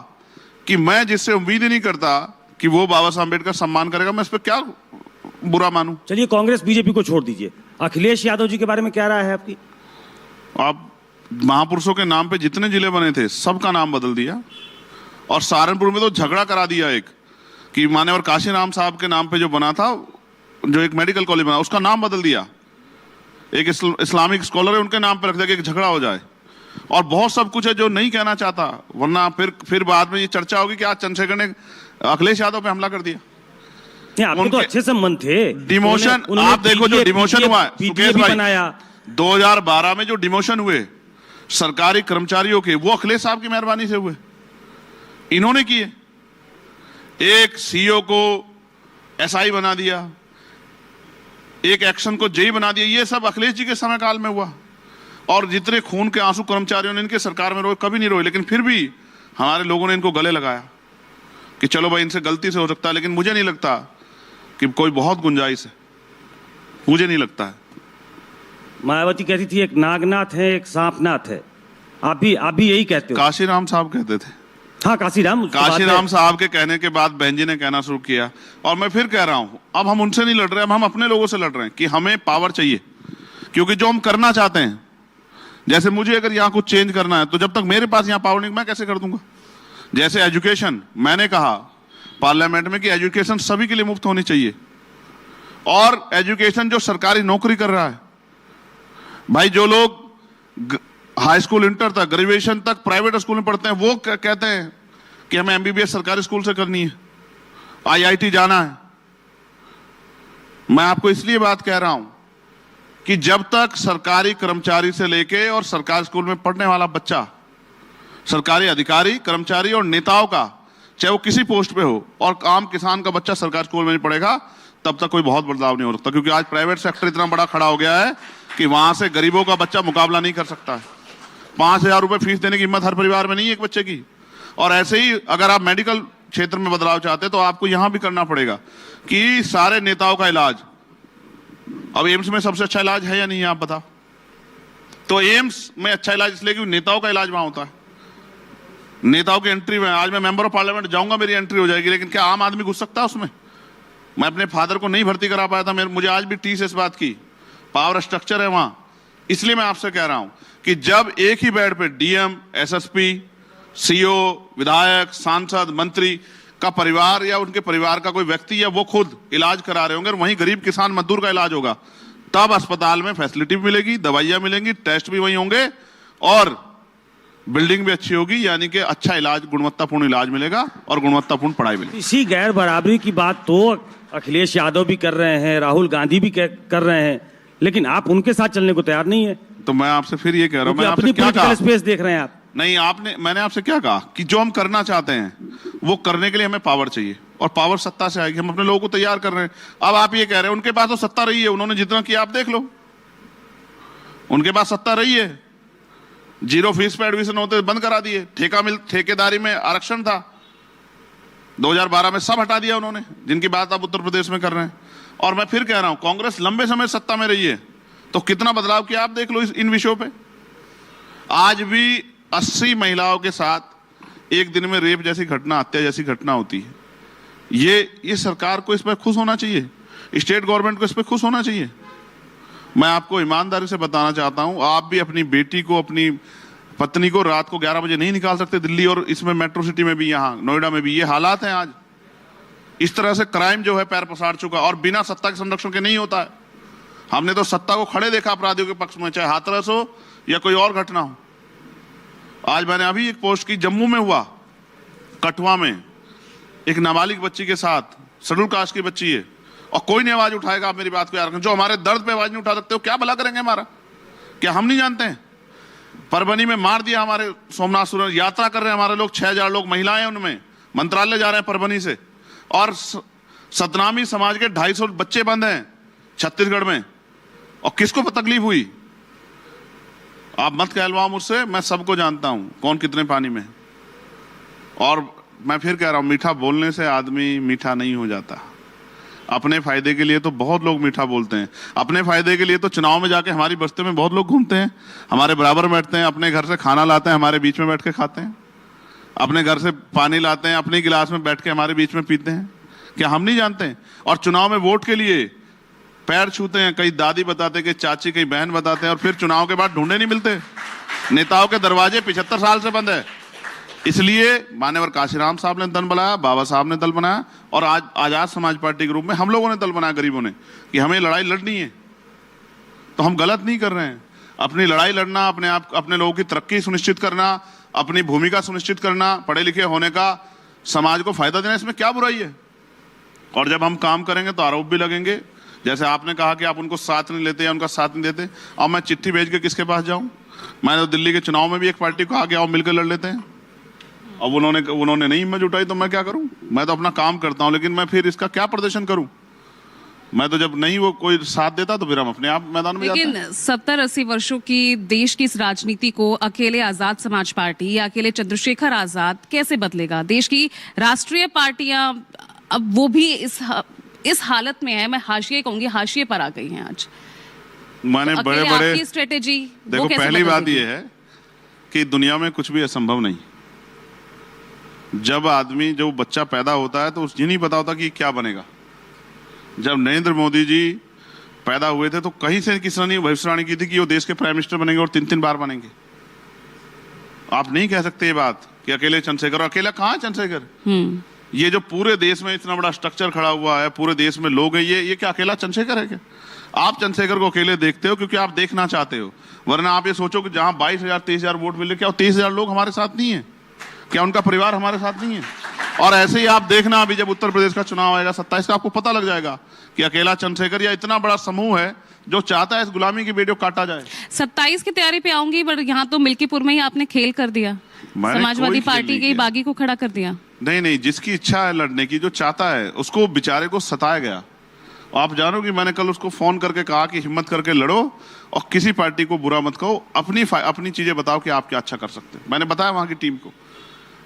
कि मैं जिससे उम्मीद ही नहीं करता कि वो बाबा साहब अम्बेडकर सम्मान करेगा, मैं इस पर क्या बुरा मानूं। चलिए कांग्रेस बीजेपी को छोड़ दीजिए, अखिलेश यादव जी के बारे में क्या राय है आपकी? आप महापुरुषों के नाम पे जितने जिले बने थे सबका नाम बदल दिया, और सहारनपुर में तो झगड़ा करा दिया एक, कि मान्यवर काशीराम साहब के नाम पे जो बना था, जो एक मेडिकल कॉलेज बना, उसका नाम बदल दिया। एक इस्लामिक स्कॉलर है, उनके नाम पे रख दिया कि एक झगड़ा हो जाए। और बहुत सब कुछ है जो नहीं कहना चाहता, वरना फिर बाद में ये चर्चा होगी कि आज चंद्रशेखर ने अखिलेश यादव पे हमला कर दिया। आपके तो अच्छे संबंध थे। डिमोशन आप देखो, जो डिमोशन हुआ है सुकेश भाई, 2012 में जो डिमोशन हुए सरकारी कर्मचारियों के, वो अखिलेश साहब की मेहरबानी से हुए, इन्होंने किए। एक सीईओ को एसआई बना दिया, एक एक्शन को जेई बना दिया, ये सब अखिलेश जी के समय काल में हुआ। और जितने खून के आंसू कर्मचारियों ने इनके सरकार में रोए, कभी नहीं रोए, लेकिन फिर भी हमारे लोगों ने इनको गले लगाया कि चलो भाई इनसे गलती से हो सकता है, लेकिन मुझे नहीं लगता कि कोई बहुत गुंजाइश है, मुझे नहीं लगता है। मायावती कहती थी एक नागनाथ है एक सांपनाथ है, आप भी यही कहते हो। काशीराम साहब कहते थे। हाँ, काशीराम साहब के कहने के बाद बहन जी ने कहना शुरू किया, और मैं फिर कह रहा हूं, अब हम उनसे नहीं लड़ रहे, अब हम अपने लोगों से लड़ रहे हैं कि हमें पावर चाहिए, क्योंकि जो हम करना चाहते हैं, जैसे मुझे अगर यहाँ कुछ चेंज करना है तो जब तक मेरे पास यहाँ पावर नहीं, मैं कैसे कर दूंगा। जैसे एजुकेशन, मैंने कहा पार्लियामेंट में कि एजुकेशन सभी के लिए मुफ्त होनी चाहिए, और एजुकेशन जो सरकारी नौकरी कर रहा है, भाई जो लोग हाई स्कूल इंटर तक, ग्रेजुएशन तक प्राइवेट स्कूल में पढ़ते हैं, वो कहते हैं कि हमें एमबीबीएस सरकारी स्कूल से करनी है, आईआईटी जाना है। मैं आपको इसलिए बात कह रहा हूं कि जब तक सरकारी कर्मचारी से लेके और सरकारी स्कूल में पढ़ने वाला बच्चा, सरकारी अधिकारी, कर्मचारी और नेताओं का, चाहे वो किसी पोस्ट पे हो, और आम किसान का बच्चा सरकारी स्कूल में नहीं पढ़ेगा, तब तक कोई बहुत बदलाव नहीं हो सकता। क्योंकि आज प्राइवेट सेक्टर इतना बड़ा खड़ा हो गया है कि वहां से गरीबों का बच्चा मुकाबला नहीं कर सकता है। 5,000 रुपए फीस देने की हिम्मत हर परिवार में नहीं है एक बच्चे की। और ऐसे ही अगर आप मेडिकल क्षेत्र में बदलाव चाहते हैं तो आपको यहां भी करना पड़ेगा कि सारे नेताओं का इलाज, अब एम्स में सबसे अच्छा इलाज है या नहीं है आप बताओ। तो एम्स में अच्छा इलाज इसलिए क्योंकि नेताओं का इलाज वहां होता है, नेताओं की एंट्री में। आज मैं मेंबर ऑफ पार्लियामेंट जाऊंगा, मेरी एंट्री हो जाएगी, लेकिन क्या आम आदमी घुस सकता है उसमें? मैं अपने फादर को नहीं भर्ती करा पाया था, मुझे आज भी टीस इस बात की, पावर स्ट्रक्चर है वहां। इसलिए मैं आपसे कह रहा हूं कि जब एक ही बेड पे डीएम, एसएसपी, सीओ, विधायक, सांसद, मंत्री का परिवार या उनके परिवार का कोई व्यक्ति या वो खुद इलाज करा रहे होंगे, और वहीं गरीब किसान मजदूर का इलाज होगा, तब अस्पताल में फैसिलिटी भी मिलेगी, दवाइयां मिलेंगी, टेस्ट भी वहीं होंगे, और बिल्डिंग भी अच्छी होगी, यानी कि अच्छा इलाज, गुणवत्तापूर्ण इलाज मिलेगा और गुणवत्तापूर्ण पढ़ाई मिलेगी। इसी गैर बराबरी की बात तो अखिलेश यादव भी कर रहे हैं, राहुल गांधी भी कर रहे हैं, लेकिन आप उनके साथ चलने को तैयार नहीं है। तो मैं आपसे फिर ये कह रहा हूं, मैं अपनी आपसे क्या कहा? स्पेस देख रहे हैं आप। नहीं, मैंने आपसे क्या कहा कि जो हम करना चाहते हैं वो करने के लिए हमें पावर चाहिए, और पावर सत्ता से आएगी। हम अपने लोगों को तैयार कर रहे हैं। अब आप ये कह रहे हैं उनके पास तो सत्ता रही है, उन्होंने जितना किया आप देख लो, उनके पास सत्ता रही है। 0 फीस पे एडमिशन होते बंद करा दिए, ठेकेदारी में आरक्षण था 2012 में, सब हटा दिया उन्होंने, जिनकी बात आप उत्तर प्रदेश में कर रहे हैं। और मैं फिर कह रहा हूं, कांग्रेस लंबे समय सत्ता में रही है, तो कितना बदलाव किया आप देख लो इन विषयों पे। आज भी 80 महिलाओं के साथ एक दिन में रेप जैसी घटना, हत्या जैसी घटना होती है। ये सरकार को इस पर खुश होना चाहिए, स्टेट गवर्नमेंट को इस पर खुश होना चाहिए। मैं आपको ईमानदारी से बताना चाहता हूं, आप भी अपनी बेटी को, अपनी पत्नी को रात को 11 बजे नहीं निकाल सकते दिल्ली, और इसमें मेट्रो सिटी में भी, यहाँ नोएडा में भी ये हालात हैं आज। इस तरह से क्राइम जो है पैर पसार चुका, और बिना सत्ता के संरक्षण के नहीं होता है। हमने तो सत्ता को खड़े देखा अपराधियों के पक्ष में, चाहे हाथरस हो या कोई और घटना हो। आज मैंने अभी एक पोस्ट की, जम्मू में हुआ, कठुआ में एक नाबालिग बच्ची के साथ, शेड्यूल कास्ट की बच्ची है, और कोई नहीं आवाज उठाएगा। आप मेरी बात को यार, जो हमारे दर्द पे आवाज नहीं उठा सकते हो, क्या भला करेंगे हमारा? क्या हम नहीं जानते हैं? परभनी में मार दिया हमारे सोमनाथ सुरन, यात्रा कर रहे हैं हमारे लोग, 6,000 लोग, महिलाएं उनमें, मंत्रालय जा रहे हैं परभनी से, और सतनामी समाज के 250 बच्चे बंद हैं छत्तीसगढ़ में, और किसको तकलीफ हुई? आप मत कहलवाओ मुझसे, मैं सबको जानता हूं कौन कितने पानी में। और मैं फिर कह रहा हूं, मीठा बोलने से आदमी मीठा नहीं हो जाता। अपने फायदे के लिए तो बहुत लोग मीठा बोलते हैं, अपने फायदे के लिए तो चुनाव में जाके हमारी बस्ती में बहुत लोग घूमते हैं, हमारे बराबर बैठते हैं, अपने घर से खाना लाते हैं, हमारे बीच में बैठ के खाते हैं, अपने घर से पानी लाते हैं, अपने गिलास में बैठ के हमारे बीच में पीते हैं। क्या हम नहीं जानते हैं? और चुनाव में वोट के लिए पैर छूते हैं, कई दादी बताते, कई चाची, कई बहन बताते हैं, और फिर चुनाव के बाद ढूंढे नहीं मिलते। नेताओं के दरवाजे 75 साल से बंद है। इसलिए मान्यवर काशीराम साहब ने दल बनाया, बाबा साहब ने दल बनाया, और आज आजाद समाज पार्टी के रूप में हम लोगों ने दल बनाया, गरीबों ने, कि हमें लड़ाई लड़नी है। तो हम गलत नहीं कर रहे हैं। अपनी लड़ाई लड़ना, अपने लोगों की तरक्की सुनिश्चित करना, अपनी भूमिका सुनिश्चित करना, पढ़े लिखे होने का, समाज को फायदा देना, इसमें क्या बुराई है? और जब हम काम करेंगे तो आरोप भी लगेंगे। जैसे आपने कहा कि आप उनको साथ नहीं लेते या उनका साथ नहीं देते, अब मैं चिट्ठी भेज के किसके पास जाऊं? मैंने तो दिल्ली के चुनाव में भी एक पार्टी को कहा कि आओ मिलकर लड़ लेते हैं, अब उन्होंने नहीं हिम्मत जुटाई, तो मैं क्या करूं? मैं तो अपना काम करता हूं, लेकिन मैं फिर इसका क्या प्रदर्शन करूं? मैं तो जब नहीं वो कोई साथ देता तो फिर हम अपने आप मैदान में जाते हैं। लेकिन 70-80 वर्षों की देश की इस राजनीति को अकेले आजाद समाज पार्टी या अकेले चंद्रशेखर आजाद कैसे बदलेगा? देश की राष्ट्रीय पार्टियां अब वो भी इस हालत में है, मैं हाशिए कहूंगी, हाशिए पर आ गई हैं आज। मैंने तो बड़े अकेले बड़े आपकी स्ट्रेटेजी देखो, पहली बात यह है कि दुनिया में कुछ भी असंभव नहीं। जब आदमी, जो बच्चा पैदा होता है तो उसे नहीं पता होता कि क्या बनेगा। जब नरेंद्र मोदी जी पैदा हुए थे तो कहीं से किसी ने भविष्यवाणी की थी कि वो देश के प्राइम मिनिस्टर बनेंगे और 3-3 बार बनेंगे। आप नहीं कह सकते ये बात कि अकेले चंद्रशेखर, अकेला कहाँ है चंद्रशेखर? ये जो पूरे देश में इतना बड़ा स्ट्रक्चर खड़ा हुआ है, पूरे देश में लोग हैं, ये क्या अकेला चंद्रशेखर है क्या? आप चंद्रशेखर को अकेले देखते हो क्योंकि आप देखना चाहते हो, वरना आप ये सोचो कि जहां 22,000-23,000 वोट मिले, क्या 23,000 लोग हमारे साथ नहीं है? क्या उनका परिवार हमारे साथ नहीं है? और ऐसे ही आप देखना, अभी जब उत्तर प्रदेश का चुनाव आएगा 27 का, आपको पता लग जाएगा कि अकेला चंद्रशेखर या इतना बड़ा समूह है जो चाहता है इस गुलामी की बेड़ी को काटा जाए। 27 की तैयारी पे आऊंगी, बट यहाँ तो मिल्कीपुर में ही आपने खेल कर दिया, समाजवादी पार्टी के बागी को खड़ा कर दिया। नहीं, जिसकी इच्छा है लड़ने की, जो चाहता है, उसको बेचारे को सताया गया। आप जानो कि मैंने कल उसको फोन करके कहा कि हिम्मत करके लड़ो और किसी पार्टी को बुरा मत कहो, अपनी चीजें बताओ कि आप क्या अच्छा कर सकते हैं। मैंने बताया वहां की टीम को,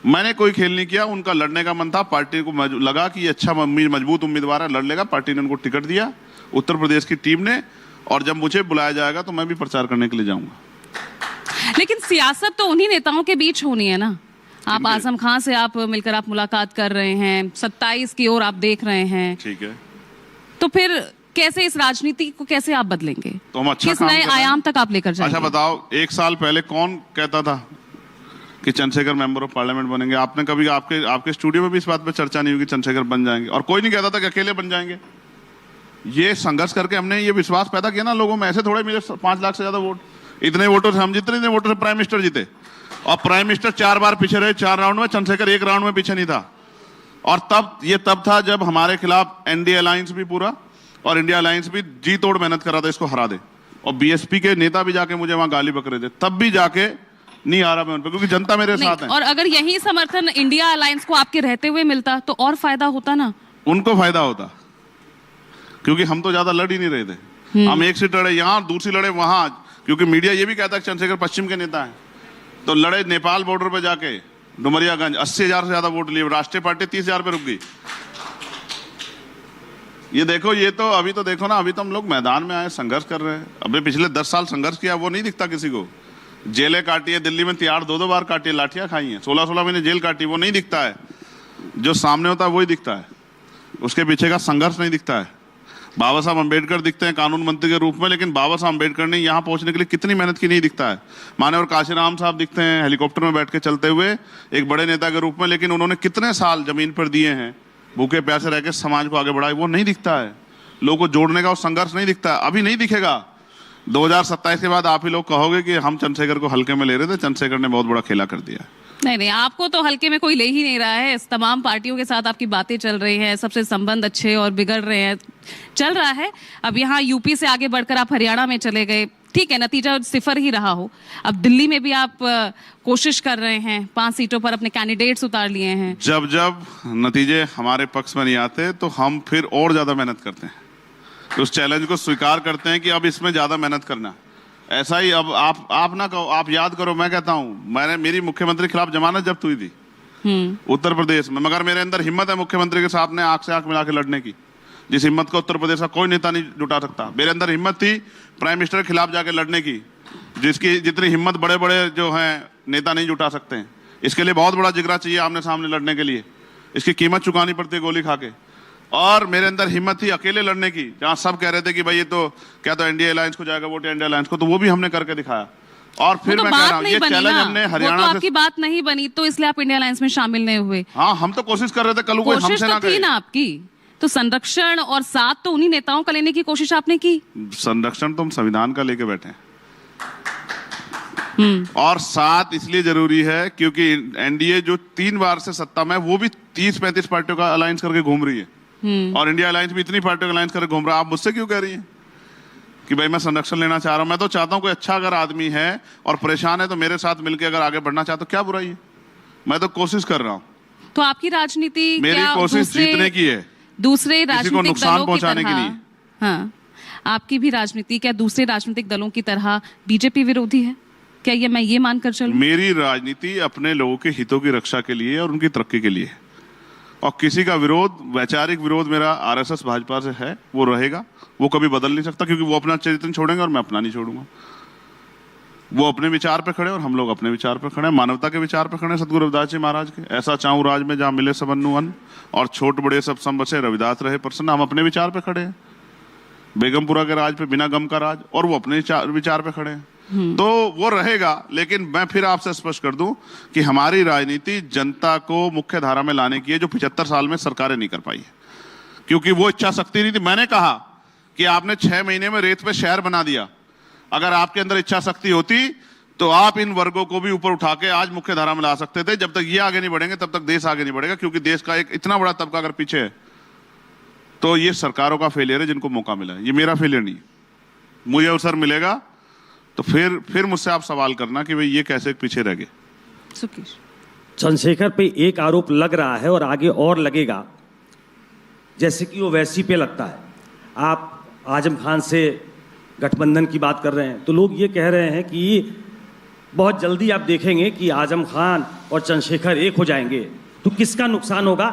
मैंने कोई खेल नहीं किया, उनका लड़ने का मन था। पार्टी को लगा कि ये अच्छा मजबूत उम्मीदवार है, लड़ लेगा, पार्टी ने उनको टिकट दिया, उत्तर प्रदेश की टीम ने। और जब मुझे बुलाया जाएगा तो मैं भी प्रचार करने के लिए जाऊंगा। लेकिन सियासत तो उन्हीं नेताओं के बीच होनी है ना। आप आजम खान से आप मिलकर आप मुलाकात कर रहे हैं, 27 की ओर आप देख रहे हैं, ठीक है, तो फिर कैसे इस राजनीति को कैसे आप बदलेंगे? तो हम अच्छा किस नए आयाम तक आप लेकर जाएंगे? अच्छा बताओ, 1 साल पहले कौन कहता था कि चंद्रशेखर मेंबर ऑफ पार्लियामेंट बनेंगे? आपने कभी आपके स्टूडियो में भी इस बात पे चर्चा नहीं हुई कि चंद्रशेखर बन जाएंगे? और कोई नहीं कहता था कि अकेले बन जाएंगे। ये संघर्ष करके हमने ये विश्वास पैदा किया ना लोगों में। ऐसे थोड़े मिले 5 लाख से ज्यादा वोट, इतने वोटों से हम जीते, इतने वोटों से प्राइम मिनिस्टर जीते। और प्राइम मिनिस्टर 4 बार पीछे रहे, 4 राउंड में। चंद्रशेखर 1 राउंड में पीछे नहीं था। और तब था जब हमारे खिलाफ एनडीए अलायंस भी पूरा और इंडिया अलायंस भी जी तोड़ मेहनत कर रहा था इसको हरा दे। और बीएसपी के नेता भी जाके मुझे वहां गाली बक रहे थे, तब भी जाके नहीं आ रहा मैं उन पर, क्योंकि जनता मेरे साथ है। और अगर यही समर्थन इंडिया अलायंस को आपके रहते हुए मिलता तो और फायदा होता ना। उनको फायदा होता, क्योंकि हम तो ज्यादा लड़ ही नहीं रहे थे। हम एक सीट लड़े यहाँ, दूसरी लड़े वहां, क्योंकि मीडिया ये भी कहता है चंद्रशेखर पश्चिम के नेता है। तो लड़े नेपाल बॉर्डर पे जाके, डुमरियागंज, 80,000 से ज्यादा वोट लिए। राष्ट्रीय पार्टी 30,000 पे रुक गई। ये देखो, ये तो अभी तो देखो ना, अभी तो हम लोग मैदान में आए, संघर्ष कर रहे हैं। अभी पिछले 10 साल संघर्ष किया, वो नहीं दिखता किसी को। जेलें काटी है, दिल्ली में तिहाड़ 2-2 बार काटी है, लाठियां खाई हैं, 16-16 महीने जेल काटी, वो नहीं दिखता है। जो सामने होता है वही दिखता है, उसके पीछे का संघर्ष नहीं दिखता है। बाबा साहब अम्बेडकर दिखते हैं कानून मंत्री के रूप में, लेकिन बाबा साहब अम्बेडकर ने यहाँ पहुंचने के लिए कितनी मेहनत की नहीं दिखता है। मान्यवर काशीराम साहब दिखते हैं हेलीकॉप्टर में बैठ के चलते हुए एक बड़े नेता के रूप में, लेकिन उन्होंने कितने साल जमीन पर दिए हैं, भूखे प्यासे रह के समाज को आगे बढ़ाए, वो नहीं दिखता है। लोगों को जोड़ने का वो संघर्ष नहीं दिखता, अभी नहीं दिखेगा। 2027 के बाद आप ही लोग कहोगे कि हम चंद्रशेखर को हल्के में ले रहे थे, चंद्रशेखर ने बहुत बड़ा खेला कर दिया। नहीं, आपको तो हल्के में कोई ले ही नहीं रहा है। इस तमाम पार्टियों के साथ आपकी बातें चल रही हैं, सबसे संबंध अच्छे और बिगड़ रहे हैं, चल रहा है। अब यहाँ यूपी से आगे बढ़कर आप हरियाणा में चले गए, ठीक है, नतीजा 0 ही रहा हो। अब दिल्ली में भी आप कोशिश कर रहे हैं, 5 सीटों पर अपने कैंडिडेट्स उतार लिए हैं। जब नतीजे हमारे पक्ष में नहीं आते तो हम फिर और ज्यादा मेहनत करते हैं, तो उस चैलेंज को स्वीकार करते हैं कि अब इसमें ज्यादा मेहनत करना। ऐसा ही अब आप ना कहो, आप याद करो, मैं कहता हूं, मेरी मुख्यमंत्री के खिलाफ जमानत जब्त हुई थी उत्तर प्रदेश में, मगर मेरे अंदर हिम्मत है मुख्यमंत्री के सामने आंख से आंख मिला के लड़ने की, जिस हिम्मत को उत्तर प्रदेश का कोई नेता नहीं जुटा सकता। मेरे अंदर हिम्मत थी प्राइम मिनिस्टर के खिलाफ जाके लड़ने की, जितनी हिम्मत बड़े बड़े जो हैं नेता नहीं जुटा सकते हैं। इसके लिए बहुत बड़ा जिगरा चाहिए आमने सामने लड़ने के लिए, इसकी कीमत चुकानी पड़ती है गोली खा के। और मेरे अंदर हिम्मत थी अकेले लड़ने की, जहां सब कह रहे थे कि भाई ये तो क्या तो एनडीए अलायंस को जाएगा वोट, इंडिया अलायंस को, तो वो भी हमने करके दिखाया। और फिर तो मैं कह रहा हूं, ये चैलेंज हमने हरियाणा से, आपकी बात नहीं बनी तो इसलिए आप इंडिया अलायंस में शामिल नहीं हुए। हाँ, हम तो कोशिश कर रहे थे, कल कोई हमसे ना थी ना आपकी, तो संरक्षण और साथ तो उन्हीं नेताओं का लेने की कोशिश आपने की। संरक्षण तो हम संविधान का लेके बैठे हैं। और 7 इसलिए जरूरी है क्योंकि एनडीए जो 3 बार से सत्ता में है, वो भी 30-35 पार्टियों का अलायंस करके घूम रही है। और इंडिया अलायंस भी इतनी पार्टियों का अलायंस करके घूम रहा है। आप मुझसे क्यों कह रही हैं कि भाई मैं संरक्षण लेना चाह रहा हूं? मैं तो चाहता हूं कोई अच्छा अगर आदमी है और परेशान है तो मेरे साथ मिलकर अगर आगे बढ़ना चाहता तो क्या बुराई है? मैं तो कोशिश कर रहा हूं। तो आपकी राजनीति मेरी क्या कोशिश जीतने की है, दूसरे किसी को राजनीतिक नुकसान दलों की पहुंचाने की तरह? नहीं। हाँ, आपकी भी राजनीति क्या दूसरे राजनीतिक दलों की तरह बीजेपी विरोधी है? क्या ये मैं ये मानकर चलूं? मेरी राजनीति अपने लोगों के हितों की रक्षा के लिए और उनकी तरक्की के लिए है। और किसी का विरोध, वैचारिक विरोध मेरा आरएसएस भाजपा से है, वो रहेगा, वो कभी बदल नहीं सकता क्योंकि वो अपना चरित्र छोड़ेंगे और मैं अपना नहीं छोड़ूंगा। वो अपने विचार पे खड़े और हम लोग अपने विचार पे खड़े, मानवता के विचार पे खड़े। सतगुरु रविदास जी महाराज के ऐसा चाहूं राज में जहां मिले सबन्नु अन्न और छोट बड़े सब सम बसे रविदास रहे प्रसन्न। हम अपने विचार पे खड़े हैं, बेगमपुरा के राज पे बिना गम का राज, और वो अपने विचार पे खड़े हैं। तो वो रहेगा। लेकिन मैं फिर आपसे स्पष्ट कर दूं कि हमारी राजनीति जनता को मुख्य धारा में लाने की है, जो 75 साल में सरकारें नहीं कर पाई है, क्योंकि वो इच्छा शक्ति नहीं थी। मैंने कहा कि आपने 6 महीने में रेत पे शहर बना दिया। अगर आपके अंदर इच्छा शक्ति होती तो आप इन वर्गों को भी ऊपर उठा के आज मुख्य धारा में ला सकते थे। जब तक ये आगे नहीं बढ़ेंगे तब तक देश आगे नहीं बढ़ेगा, क्योंकि देश का एक इतना बड़ा तबका अगर पीछे है तो ये सरकारों का फेलियर है जिनको मौका मिला है, ये मेरा फेलियर नहीं। मुझे अवसर मिलेगा तो फिर मुझसे आप सवाल करना कि भाई ये कैसे पीछे रह गए। सुकेश, चंद्रशेखर पे एक आरोप लग रहा है और आगे और लगेगा, जैसे कि ओवैसी पे लगता है। आप आजम खान से गठबंधन की बात कर रहे हैं तो लोग ये कह रहे हैं कि बहुत जल्दी आप देखेंगे कि आजम खान और चंद्रशेखर एक हो जाएंगे, तो किसका नुकसान होगा